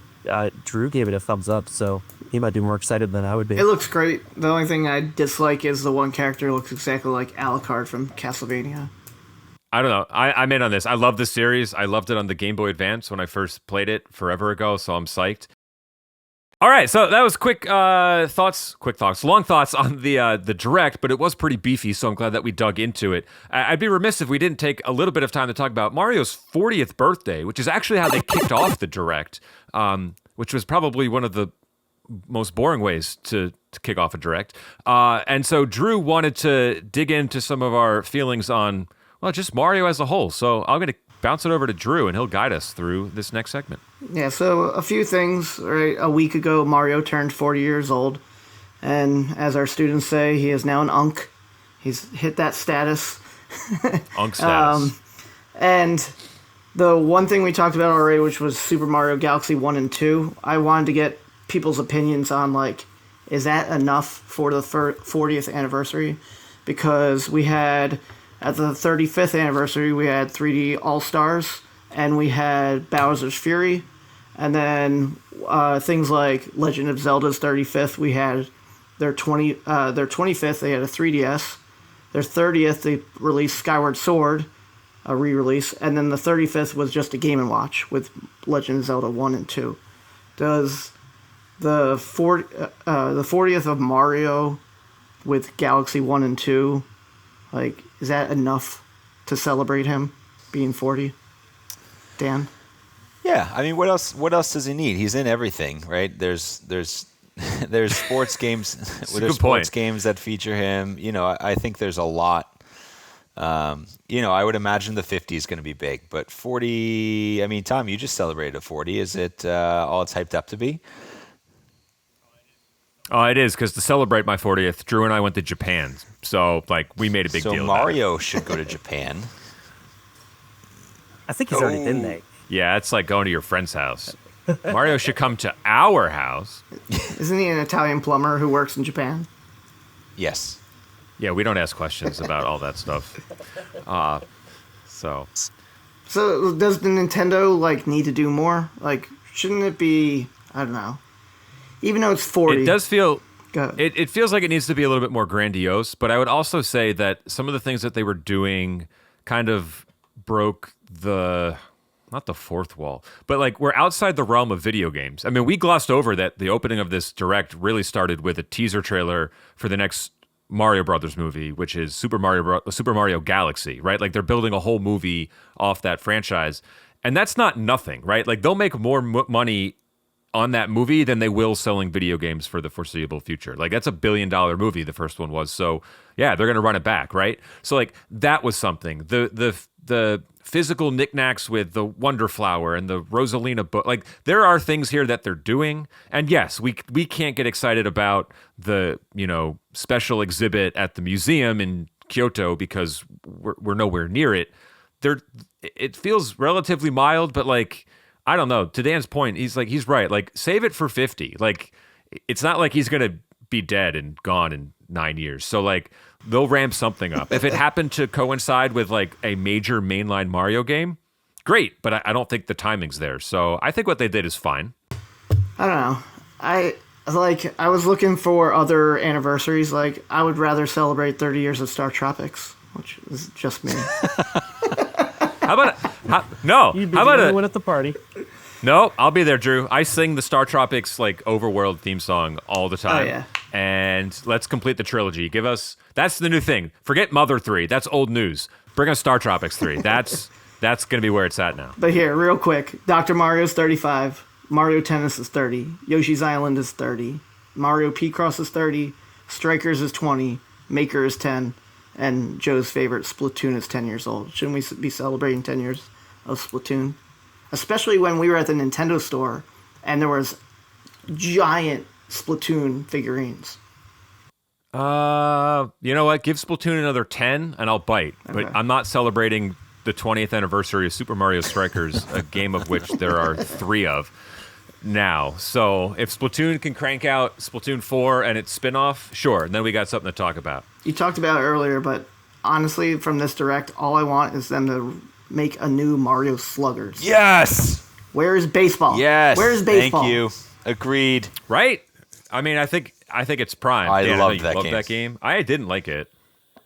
Drew gave it a thumbs up, so he might be more excited than I would be. It looks great. The only thing I dislike is the one character looks exactly like Alucard from Castlevania. I don't know. I'm in on this. I love this series. I loved it on the Game Boy Advance when I first played it forever ago, so I'm psyched. All right, so that was long thoughts on the direct, but it was pretty beefy, so I'm glad that we dug into it. I'd be remiss if we didn't take a little bit of time to talk about Mario's 40th birthday, which is actually how they kicked off the direct, which was probably one of the most boring ways to kick off a direct. And so Drew wanted to dig into some of our feelings on, well, just Mario as a whole. So I'm going to bounce it over to Drew, and he'll guide us through this next segment. Yeah, so a few things. Right, a week ago, Mario turned 40 years old, and as our students say, he is now an unk. He's hit that status. Unk status. And the one thing we talked about already, which was Super Mario Galaxy 1 and 2, I wanted to get people's opinions on, like, is that enough for the 40th anniversary? Because we had, at the 35th anniversary, we had 3D All-Stars, and we had Bowser's Fury, and then things like Legend of Zelda's 35th, we had their 25th, they had a 3DS. Their 30th, they released Skyward Sword, a re-release, and then the 35th was just a Game & Watch with Legend of Zelda 1 and 2. Does the 40th of Mario with Galaxy 1 and 2, like, is that enough to celebrate him being 40? Dan? Yeah, I mean, what else does he need? He's in everything, right? There's sports games. There's sports games that feature him. You know, I think there's a lot. You know, I would imagine the 50 is going to be big, but 40. I mean, Tom, you just celebrated a 40. Is it all it's hyped up to be? Oh, it is, because to celebrate my 40th, Drew and I went to Japan. So, like, we made a big deal So about it. Mario should go to Japan. I think he's already been there. Yeah, it's like going to your friend's house. Mario should come to our house. Isn't he an Italian plumber who works in Japan? Yes. Yeah, we don't ask questions about all that stuff. So does the Nintendo, like, need to do more? Like, shouldn't it be, I don't know, even though it's 40. It does feel... Go ahead. It feels like it needs to be a little bit more grandiose, but I would also say that some of the things that they were doing kind of broke not the fourth wall, but like we're outside the realm of video games. I mean, we glossed over that the opening of this direct really started with a teaser trailer for the next Mario Brothers movie, which is Super Mario Galaxy, right? Like they're building a whole movie off that franchise. And that's not nothing, right? Like they'll make more money on that movie than they will selling video games for the foreseeable future. Like that's $1 billion movie, the first one was. So yeah, they're going to run it back, right? So like that was something. The physical knickknacks with the Wonder Flower and the Rosalina book, like there are things here that they're doing. And yes, we can't get excited about the, you know, special exhibit at the museum in Kyoto because we're nowhere near it. It feels relatively mild, but like, I don't know. To Dan's point, he's right. Like, save it for 50. Like, it's not like he's gonna be dead and gone in 9 years. So like, they'll ramp something up. If it happened to coincide with like a major mainline Mario game, great. But I don't think the timing's there. So I think what they did is fine. I don't know. I was looking for other anniversaries. Like, I would rather celebrate 30 years of Star Tropics, which is just me. How about no? You'd be How the about only one at the party. No, I'll be there, Drew. I sing the Star Tropics like overworld theme song all the time. Oh, yeah. And let's complete the trilogy. That's the new thing. Forget Mother 3. That's old news. Bring us Star Tropics 3. That's gonna be where it's at now. But here, real quick, Dr. Mario's 35, Mario Tennis is 30, Yoshi's Island is 30, Mario P-Cross is 30, Strikers is 20, Maker is 10, and Joe's favorite, Splatoon, is 10 years old. Shouldn't we be celebrating 10 years of Splatoon? Especially when we were at the Nintendo store and there was giant Splatoon figurines. You know what? Give Splatoon another 10 and I'll bite. Okay. But I'm not celebrating the 20th anniversary of Super Mario Strikers, a game of which there are 3 of now. So if Splatoon can crank out Splatoon 4 and its spin-off, sure, and then we got something to talk about. You talked about it earlier, but honestly, from this direct, all I want is them to make a new Mario Sluggers. Yes. Where is baseball? Yes. Where is baseball? Thank you. Agreed. Right? I mean, I think it's prime. I Dan, loved you that loved game. that game. I didn't like it,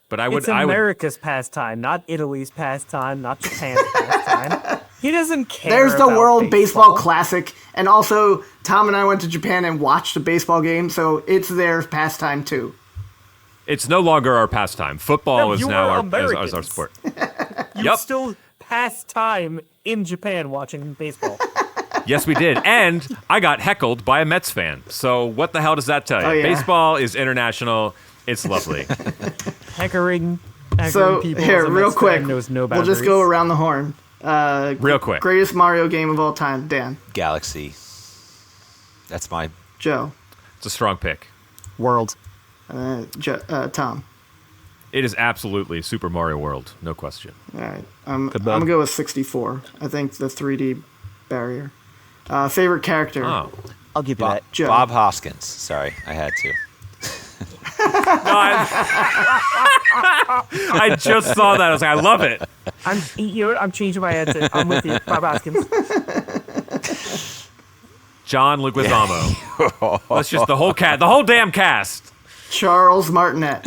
but I would. It's America's pastime, not Italy's pastime, not Japan's pastime. He doesn't care. There's the about World Baseball Classic, and also Tom and I went to Japan and watched a baseball game, so it's their pastime too. It's no longer our pastime. Football No, is you now are our Americans. sport. You Yep. still pass time in Japan watching baseball. Yes, we did. And I got heckled by a Mets fan. So what the hell does that tell you? Oh, yeah. Baseball is international. It's lovely. Heckering So people here, as a real Mets quick, fan knows no we'll just go boundaries. around the horn. Real quick. Greatest Mario game of all time, Dan, Galaxy. That's my. Joe, It's a strong pick. World. Tom. It is absolutely Super Mario World. No question. All right, I'm Good gonna bud. go with 64. I think the 3D barrier. Favorite character. Oh. I'll give you Bob, that. Joe. Bob Hoskins. Sorry, I had to. No, I just saw that. I was like, I love it. I'm changing my answer. I'm with you, Bob Hoskins. John Leguizamo. That's just the whole damn cast. Charles Martinet.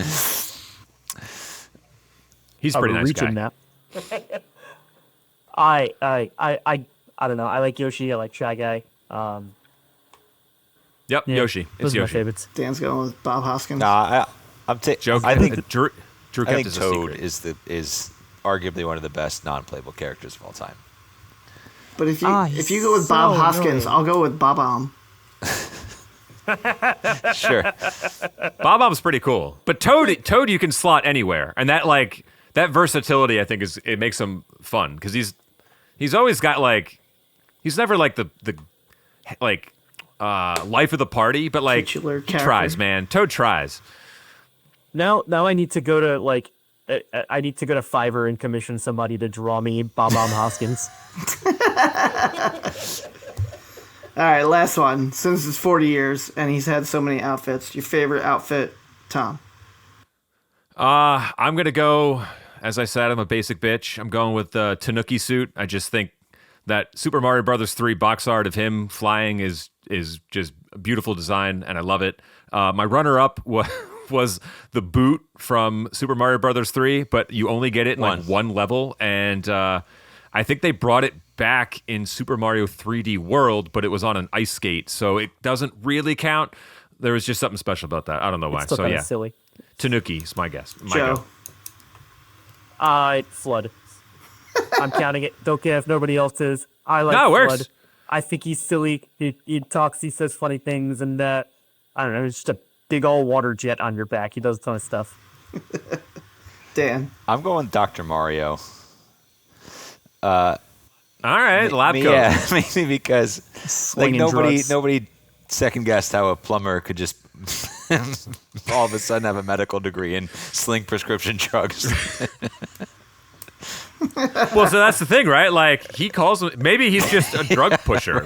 He's a pretty nice reaching guy. now. I don't know. I like Yoshi. I like Shy Guy. Yep, Yeah, Yoshi. It's those are my Yoshi. favorites. Dan's going with Bob Hoskins. Nah, I'm Joe, I think Drew I kept think as a Toad secret. is arguably one of the best non-playable characters of all time. But if you he's go with Bob so Hoskins, annoying. I'll go with Bob-omb. Sure. Bob-omb's pretty cool, but Toad you can slot anywhere, and that versatility I think it makes him fun because he's always got he's never the life of the party, but Titular he tries, character. man. Toad tries. Now I need to go to I need to go to Fiverr and commission somebody to draw me Bob Hoskins. All right, last one. Since it's 40 years and he's had so many outfits, your favorite outfit, Tom? I'm gonna go. As I said, I'm a basic bitch. I'm going with the Tanuki suit. I just think that Super Mario Brothers 3 box art of him flying is just a beautiful design, and I love it. My runner-up was the boot from Super Mario Brothers 3, but you only get it in one level, and I think they brought it back in Super Mario 3D World, but it was on an ice skate, so it doesn't really count. There was just something special about that. I don't know why. It's still So kind yeah, of silly. Tanuki is my guess. My Joe. go. Flood. I'm counting it. Don't care if nobody else is. I like No, it Flood. works. I think he's silly. He talks. He says funny things, and I don't know. It's just a big old water jet on your back. He does a ton of stuff. Dan. I'm going Dr. Mario. All right, lab coat. Yeah, mainly because Slinging nobody drugs. second guessed how a plumber could just all of a sudden have a medical degree and sling prescription drugs. Well, so that's the thing, right? He calls him. Maybe he's just a drug pusher.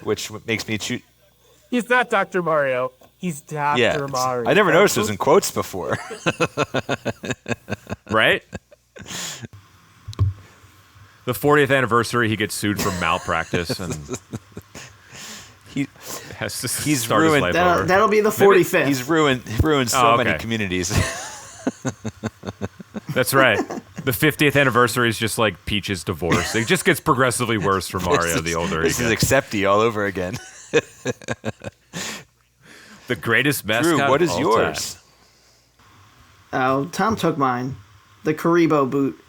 Which makes me choose. He's not Dr. Mario. He's Dr. Yeah, Mario. I never noticed it was in quotes before. right? The 40th anniversary, he gets sued for malpractice and He, has to He's start his ruined- life That'll, over. that'll be the 45th. he's ruined so Oh, many okay. communities. That's right. The 50th anniversary is just like Peach's divorce. It just gets progressively worse for Mario the older he This is gets. Accepty all over again. The greatest mascot. Drew, what of is all yours? time. Oh, Tom took mine. The Karibo boot.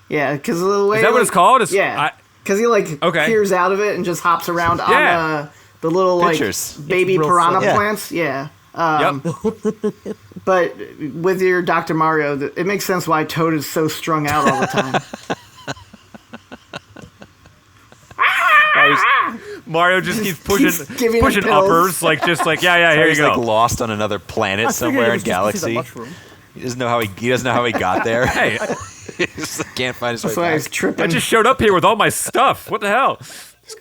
Yeah, because of the way. Is that what it's called? Yeah. Because he Okay. peers out of it and just hops around Yeah. on the little Pictures. baby It's real piranha fun. Yeah. plants. Yeah. Yep. But with your Dr. Mario, it makes sense why Toad is so strung out all the time. Mario just keeps Keeps giving pushing him pills. uppers, yeah, here you He's go. like lost on another planet I figured somewhere it in was just 'cause he's a galaxy. mushroom. He doesn't know how he doesn't know how he got there. Hey, Can't find his That's way why back. he's tripping. I just showed up here with all my stuff. What the hell?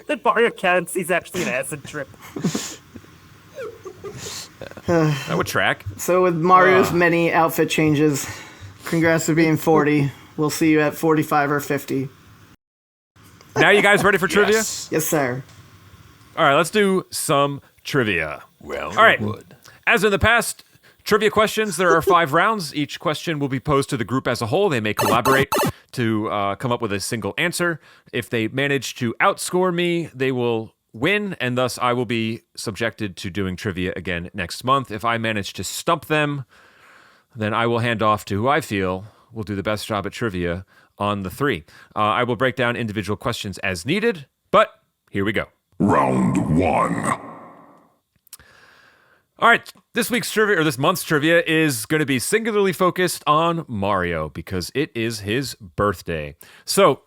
That Mario counts. He's actually an acid trip. That would track. So with Mario's many outfit changes, congrats to being 40. We'll see you at 45 or 50. Now you guys ready for trivia? Yes. Yes, sir. All right, let's do some trivia. Well, All right. As in the past, trivia questions, there are 5 rounds. Each question will be posed to the group as a whole. They may collaborate to come up with a single answer. If they manage to outscore me, they will win, and thus I will be subjected to doing trivia again next month. If I manage to stump them, then I will hand off to who I feel will do the best job at trivia on the 3. I will break down individual questions as needed, but here we go. Round 1. All right, this week's trivia, or this month's trivia, is going to be singularly focused on Mario because it is his birthday. So,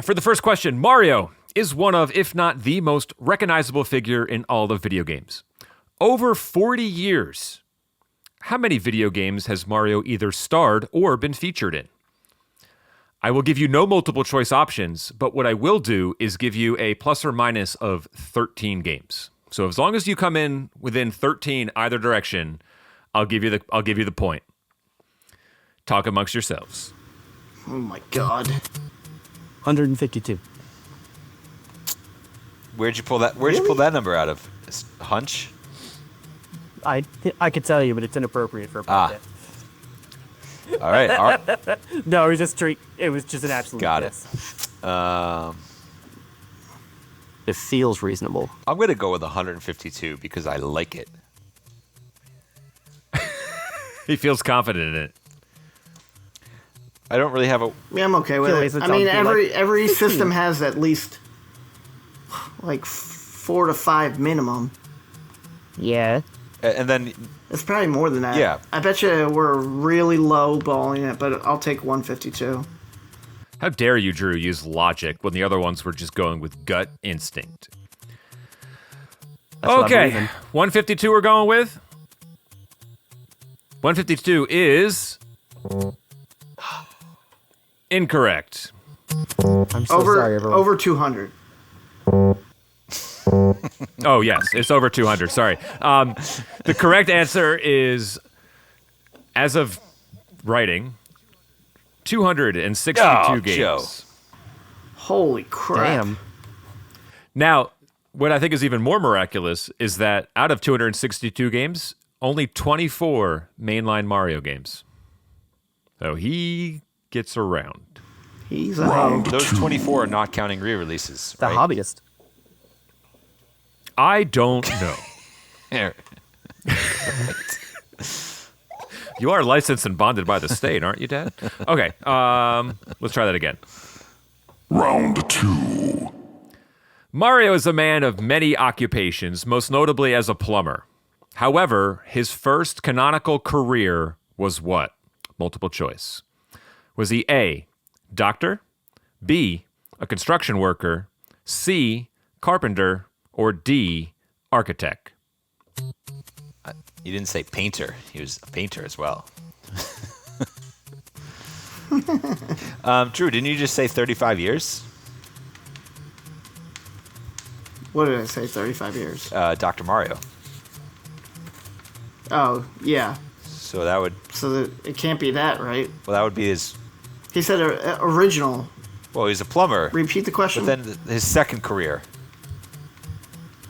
for the first question, Mario is one of, if not the most recognizable figure in all of video games. Over 40 years, how many video games has Mario either starred or been featured in? I will give you no multiple choice options, but what I will do is give you a plus or minus of 13 games. So as long as you come in within 13 either direction, I'll give you the point. Talk amongst yourselves. Oh my god. 152. Where'd you pull that number out of? Hunch? I could tell you, but it's inappropriate for a podcast. All right. No, it was just an absolute Got it. guess. It feels reasonable. I'm going to go with 152 because I like it. He feels confident in it. I don't really have a... Yeah, I'm okay with Anyways, it. it's I mean, on to, like, every system has at least like 4 to 5 minimum. Yeah. And then It's probably more than that. Yeah. I bet you we're really low balling it, but I'll take 152. How dare you, Drew, use logic when the other ones were just going with gut instinct? That's what I Okay, believe in. 152 we're going with. 152 is incorrect. I'm so sorry, everyone. Over 200. Oh, yes, it's over 200. Sorry. The correct answer is, as of writing, 262 Oh, games. Joe. Holy crap. Damn. Now, what I think is even more miraculous is that out of 262 games, only 24 mainline Mario games. So he gets around. He's a hoe. those 24 are not counting re-releases, The right? hobbyist. I don't know. Here. You are licensed and bonded by the state, aren't you, Dad? Okay, let's try that again. Round 2. Mario is a man of many occupations, most notably as a plumber. However, his first canonical career was what? Multiple choice. Was he A, doctor, B, a construction worker, C, carpenter, or D, architect? You didn't say painter. He was a painter as well. Drew, didn't you just say 35 years? What did I say? 35 years. Dr. Mario. Oh, yeah. So that would... So it can't be that, right? Well, that would be his... He said original. Well, he's a plumber. Repeat the question. But then his second career.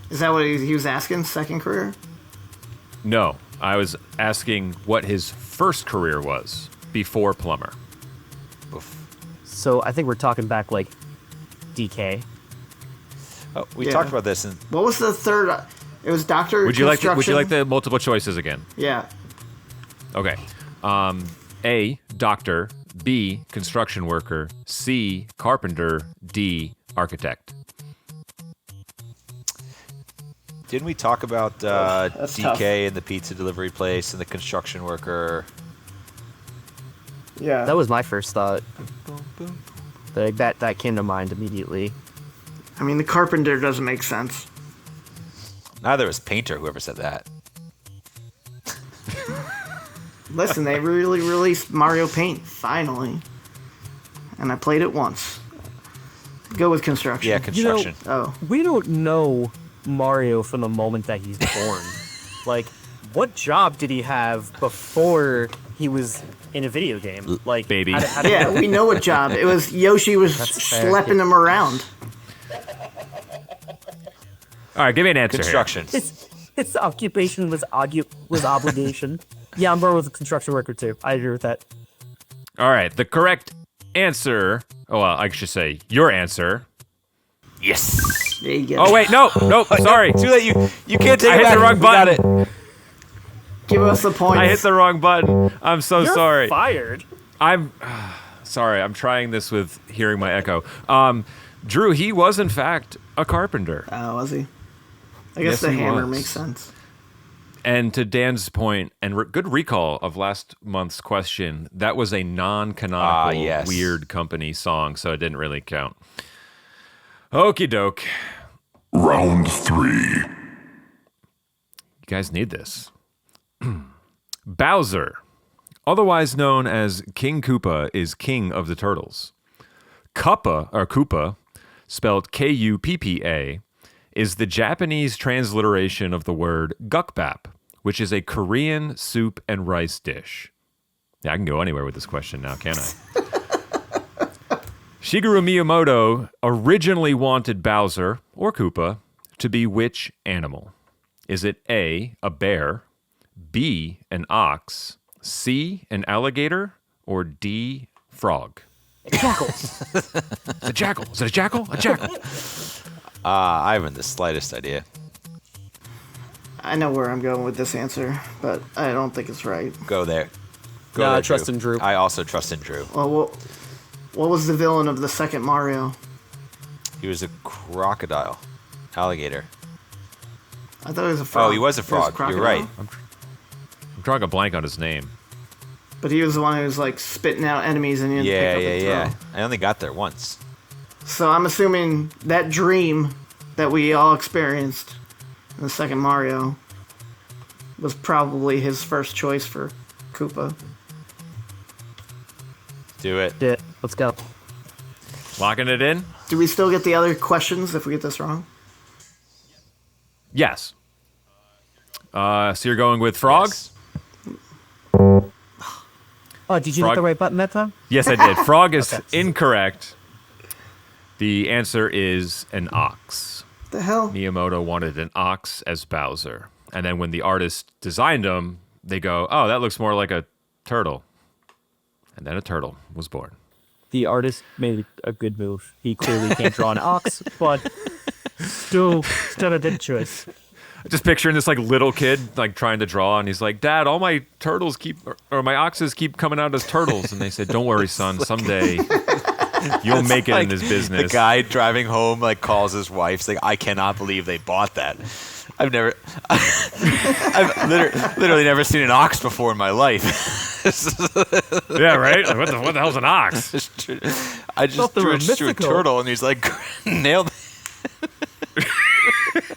Is that what he was asking? Second career? No, I was asking what his first career was before plumber. So I think we're talking back like DK. Oh, we Yeah. talked about this. And What was the third? It was doctor. Would you like construction? the multiple choices again? Yeah. Okay. A, doctor, B, construction worker, C, carpenter, D, architect. didn't we talk about that's DK tough. and the pizza delivery place and the construction worker? Yeah. That was my first thought. Like that came to mind immediately. I mean, the carpenter doesn't make sense. Neither was painter, whoever said that. Listen, they really released Mario Paint finally. and I played it once. Go with construction. Yeah, construction. Oh, We don't know Mario from the moment that he's born. Like, what job did he have before he was in a video game? Like, Baby. how did- yeah, we know what job. It was Yoshi was fair. schlepping him around. All right, give me an answer here. Construction. His occupation was obligation. Yeah, I'm going with the construction worker too. I agree with that. All right, the correct answer. Oh, well, I should say your answer. Yes. There you go. Oh wait, no, sorry. Too late. You can't take I it hit back. the wrong We got button. it. Give us the points. I hit the wrong button. I'm so You're sorry. fired. I'm sorry. I'm trying this with hearing my echo. Drew, he was in fact a carpenter. Oh, was he? I guess Yes, the he hammer was. makes sense. And to Dan's point, and good recall of last month's question, that was a non-canonical yes. Weird Company song, so it didn't really count. Okie doke. Round 3. You guys need this. Bowser, otherwise known as King Koopa, is king of the turtles. Koopa, spelled Kuppa, is the Japanese transliteration of the word gukbap, which is a Korean soup and rice dish. Yeah, I can go anywhere with this question now, can't I? Shigeru Miyamoto originally wanted Bowser, or Koopa, to be which animal? Is it A, a bear, B, an ox, C, an alligator, or D, frog? Jackal. A jackal. Is it a jackal? A jackal. I haven't the slightest idea. I know where I'm going with this answer, but I don't think it's right. Go there. Go Nah, there, I trust in Drew. I also trust in Drew. Well, what was the villain of the second Mario? He was a crocodile. Alligator. I thought he was a frog. Oh, he was a frog. You're crocodile. right. I'm drawing a blank on his name. But he was the one who was like spitting out enemies and he didn't Yeah, pick up yeah, and yeah. I only got there once. So I'm assuming that dream that we all experienced in the second Mario was probably his first choice for Koopa. Do it. Shit. Let's go. Locking it in? Do we still get the other questions if we get this wrong? Yes. So you're going with frog? Yes. Oh, did you Frog. hit the right button that time? Yes, I did. Frog is incorrect. The answer is an ox. The hell? Miyamoto wanted an ox as Bowser. And then when the artist designed him, they go, oh, that looks more like a turtle. And then a turtle was born. The artist made a good move. He clearly can't draw an ox, but still a good choice. Just picturing this like little kid like trying to draw, and he's like, Dad, all my turtles or my oxes keep coming out as turtles. And they said, don't worry, son, someday you'll make it in this business. The guy driving home like calls his wife. He's like, I cannot believe they bought that. I've literally never seen an ox before in my life. Yeah, right? Like, what the hell's an ox? I Thought just they were drew a mythical. turtle, and he's like, nailed it.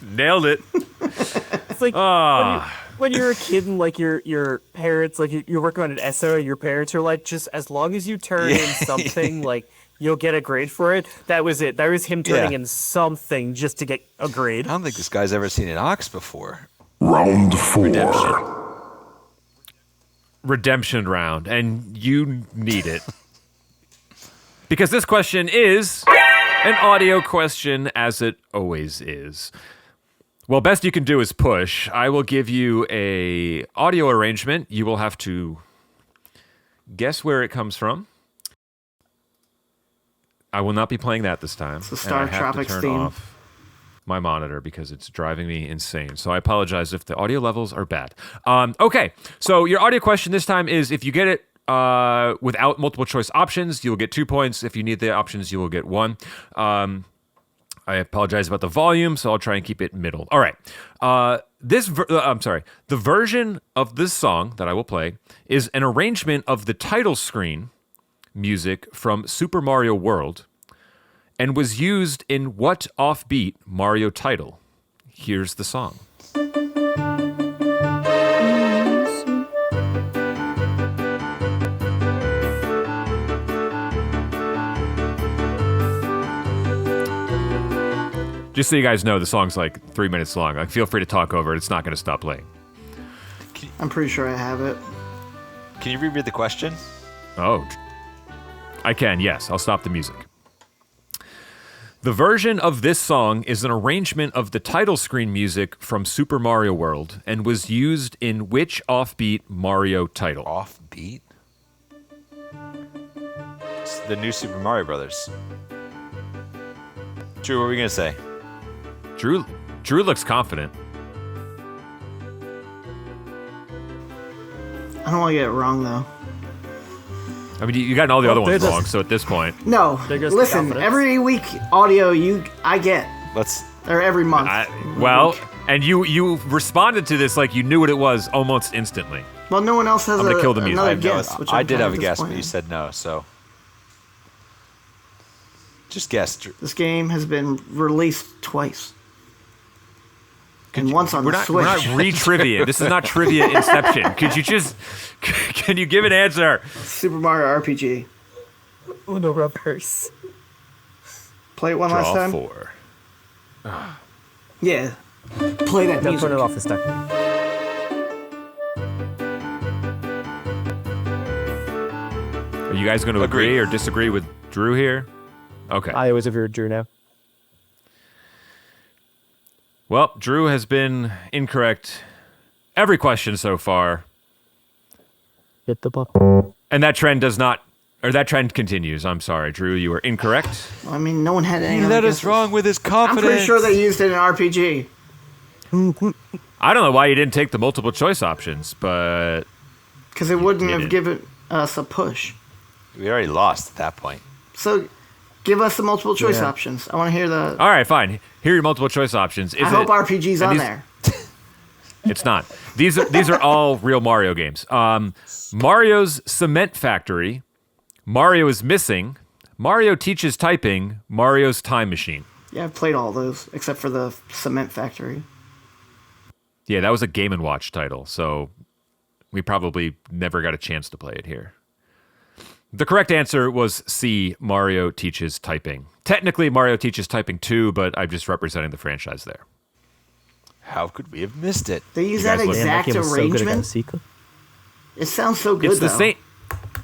Nailed it. It's like when you're a kid and like your parents, like you're working on an essay, your parents are like, just as long as you turn in something, like you'll get a grade for it. That was it. That was him turning Yeah. in something just to get a grade. I don't think this guy's ever seen an ox before. Round 4. Redemption round, and you need it. Because this question is an audio question, as it always is. Well, best you can do is push. I will give you a audio arrangement. You will have to guess where it comes from. I will not be playing that this time. the and Star I have Tropics to turn theme. off my monitor because it's driving me insane. So I apologize if the audio levels are bad. Okay, so your audio question this time is if you get it without multiple choice options, you'll get 2 points. If you need the options, you will get 1. I apologize about the volume, so I'll try and keep it middle. All right. The version of this song that I will play is an arrangement of the title screen music from Super Mario World and was used in what offbeat Mario title? Here's the song. Just so you guys know, the song's like 3 minutes long. Like, feel free to talk over it. It's not going to stop playing. I'm pretty sure I have it. Can you reread the question? Oh, I can, yes. I'll stop the music. The version of this song is an arrangement of the title screen music from Super Mario World and was used in which offbeat Mario title? Offbeat? It's the new Super Mario Brothers. Drew, what were we going to say? Drew looks confident. I don't want to get it wrong though. I mean, you got all the Well, other ones they're wrong, just- so at this point, No, There goes the listen. confidence. Every week audio I get, Let's. or every month. well, and you responded to this like you knew what it was almost instantly. Well, no one else has I'm gonna kill the music. another I know guess. it. Which I I'm did kind have of a guess, but you disappointed. said no, so. Just guess. Drew. This game has been released twice. And once on We're the not Switch. re-trivia. This is not trivia Inception. Could you just can you give an answer? Super Mario RPG. Uno reverse. Play it one last Draw time. 4. Yeah. Play that Don't music. turn it off this time. Are you guys going to agree or disagree with Drew here? Okay. I always agree with Drew now. Well, Drew has been incorrect every question so far, Hit the button. and that trend continues. I'm sorry, Drew, you were incorrect. I mean, no one had any. He other led us guesses. wrong with his I'm confidence. pretty sure they used it in RPG. I don't know why you didn't take the multiple choice options, but Because it wouldn't didn't. have given us a push. We already lost at that point. So, give us the multiple choice Yeah. options. I want to hear the. all right, fine. Here are your multiple choice options. Is I hope it- RPG's and on these- there. It's not. These are all real Mario games. Mario's Cement Factory, Mario is Missing, Mario Teaches Typing, Mario's Time Machine. Yeah, I've played all those except for the Cement Factory. Yeah, that was a Game & Watch title, so we probably never got a chance to play it here. The correct answer was C, Mario Teaches Typing. Technically, Mario Teaches Typing 2, but I'm just representing the franchise there. How could we have missed it? They use You guys that look- Man, that exact game was so good against arrangement. Sika. It sounds so good It's the though. same.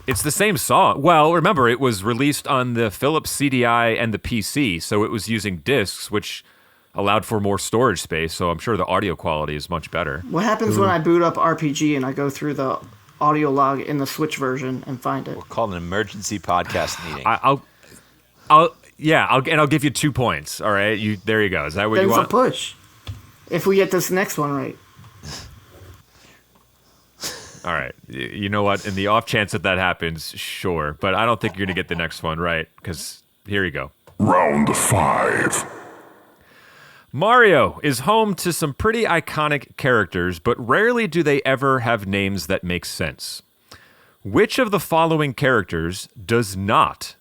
It's the same song. Well, remember, it was released on the Philips CDI and the PC, so it was using discs, which allowed for more storage space. So I'm sure the audio quality is much better. What happens when I boot up RPG and I go through the audio log in the Switch version and find it? We'll call it an emergency podcast meeting. I'll give you 2 points. All right, there you go. Is that what Then you it's a want? push. If we get this next one right. All right. You know what? In the off chance that happens, sure, but I don't think you're gonna get the next one right because here you go. Round 5. Mario is home to some pretty iconic characters, but rarely do they ever have names that make sense. Which of the following characters does not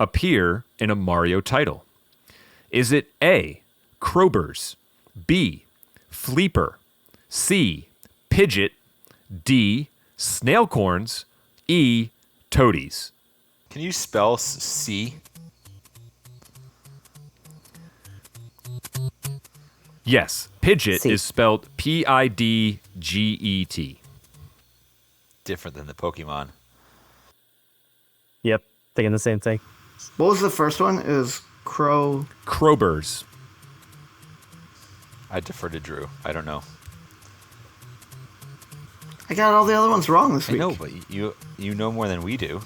appear in a Mario title? Is it A, Krobers, B, Fleeper, C, Pidgeot, D, Snailcorns, E, Toadies? Can you spell C? Yes, Pidgeot C. is spelled Pidget. Different than the Pokemon. Yep, thinking the same thing. What was the first one? It was Crow. Krobers. I defer to Drew. I don't know. I got all the other ones wrong this I week. know, but you know more than we do.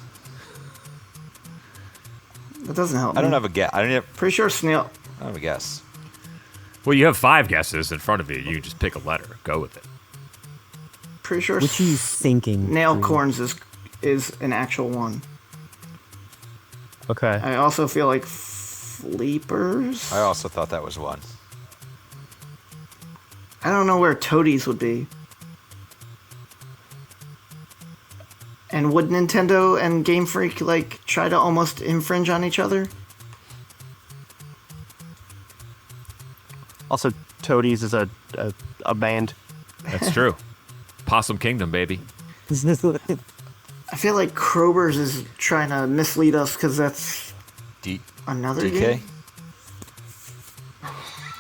That doesn't help. I don't me. have a guess. I don't have a guess. Well, you have 5 guesses in front of you. You just pick a letter. Go with it. Pretty sure Which are you thinking? Nail Drew? corns is an actual one. Okay. I also feel like Fleepers. I also thought that was one. I don't know where Toadies would be. And would Nintendo and Game Freak like try to almost infringe on each other? Also, Toadies is a band. That's true. Possum Kingdom, baby. I feel like Krobers is trying to mislead us because that's D- another DK? game.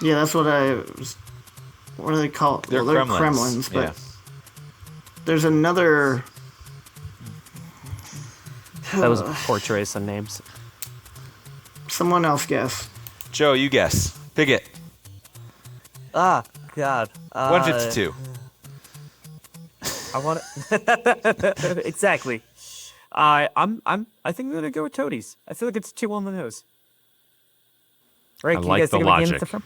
Yeah, that's what I was. What do they call it? They're Well, they're Kremlins. Kremlins, but Yeah. there's another. That was poor choice on names. Someone else guess. Joe, you guess. Pick it. Ah, God. 152. I want to exactly. I think I'm gonna go with Toadies. I feel like it's too on the nose. Right? I Can like you guys the think of a game logic. it's from?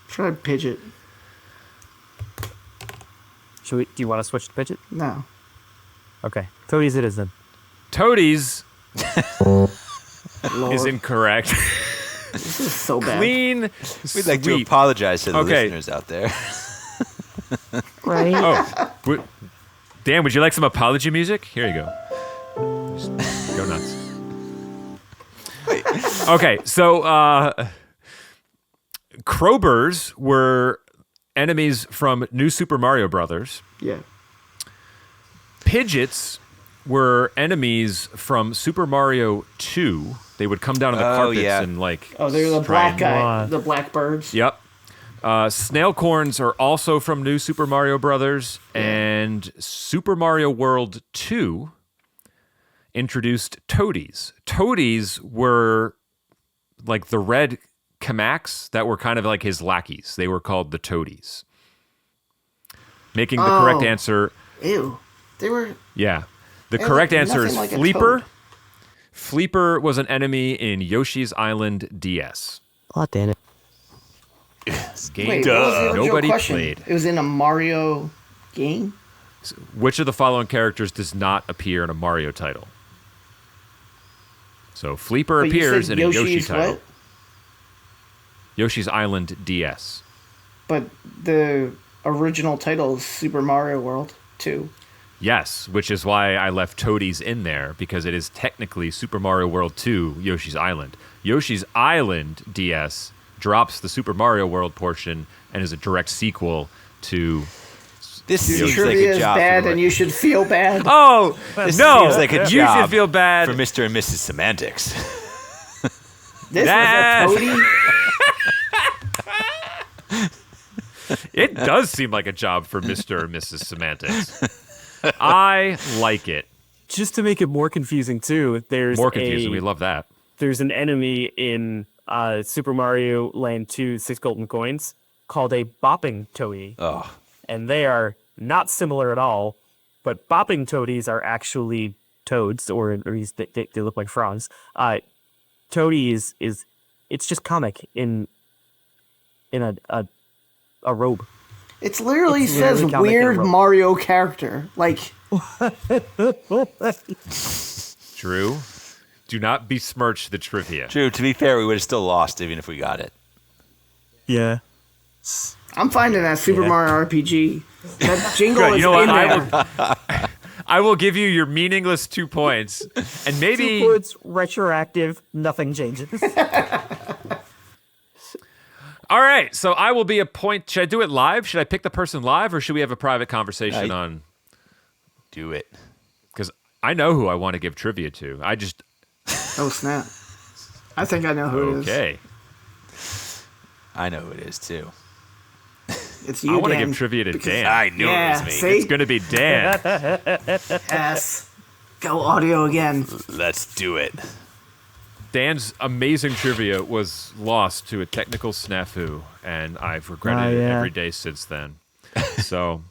Try Pidgeot. Do you want to switch to Pidgeot? No. Okay, Toadies it is then. Toadies Lord, is incorrect. this is so bad. Clean We'd like to sweep. apologize to the Okay. listeners out there. Right. Oh, Dan, would you like some apology music? Here you go. Just go nuts. Okay, so Crowbers were enemies from New Super Mario Brothers. Yeah. Pidgeots were enemies from Super Mario 2. They would come down on the carpets yeah. and like. Oh, they're the try black and- guy. The black birds. Yep. Snailcorns are also from New Super Mario Brothers, and Super Mario World 2 introduced Toadies. Toadies were like the red Kamaks that were kind of like his lackeys. They were called the Toadies. Making the correct Oh. answer, Ew. They were. yeah. The They correct look answer is nothing like a Fleeper. toad. Fleeper was an enemy in Yoshi's Island DS. Oh, damn it. Game Wait, what was the original nobody question? played. It was in a Mario game? Which of the following characters does not appear in a Mario title? So Fleeper But you appears said in a Yoshi Yoshi's title. what? Yoshi's Island DS. But the original title is Super Mario World 2. Yes, which is why I left Toadies in there, because it is technically Super Mario World 2 Yoshi's Island. Yoshi's Island DS drops the Super Mario World portion and is a direct sequel to. This Your seems like trivia a is job bad for, and you should feel bad. Oh This no! seems like a You job should feel bad. for Mr. and Mrs. Semantics. This Nah. was a toady? It does seem like a job for Mr. and Mrs. Semantics. I like it. Just to make it more confusing too, there's More confusing. a- We love that. there's an enemy in Super Mario Land 2 Six Golden Coins called a bopping toady. Oh, And they are not similar at all, but bopping toadies are actually toads, or at least they look like frogs. Toady is it's just comic in a robe. It literally It's says literally comic in a weird robe. Mario character. Like, Drew, do not besmirch the trivia. Drew, to be fair, we would have still lost even if we got it. Yeah. I'm finding that Super Yeah. Mario RPG. That jingle Good. is You know what? in there. I will give you your meaningless 2 points, and maybe. 2 points, retroactive, nothing changes. All right, so I will be a point. Should I do it live? Should I pick the person live, or should we have a private conversation on? Do it. Because I know who I want to give trivia to. I just Oh, snap. I think I know who it is. okay. I know who it is too. It's you, I want to Dan. give trivia to Dan. I knew Yeah, it was me. see? It's going to be Dan. Yes. Go audio again. Let's do it. Dan's amazing trivia was lost to a technical snafu, and I've regretted it yeah. every day since then. So,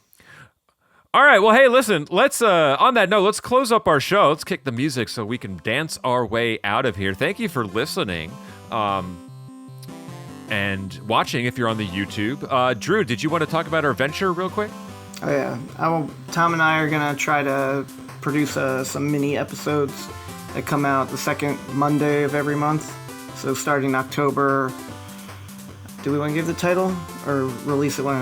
all right. Well, hey, listen. Let's on that note, let's close up our show. Let's kick the music so we can dance our way out of here. Thank you for listening. And watching if you're on the YouTube. Drew, did you want to talk about our venture real quick? Oh, yeah. Tom and I are going to try to produce some mini episodes that come out the second Monday of every month. So starting October. Do we want to give the title or release it when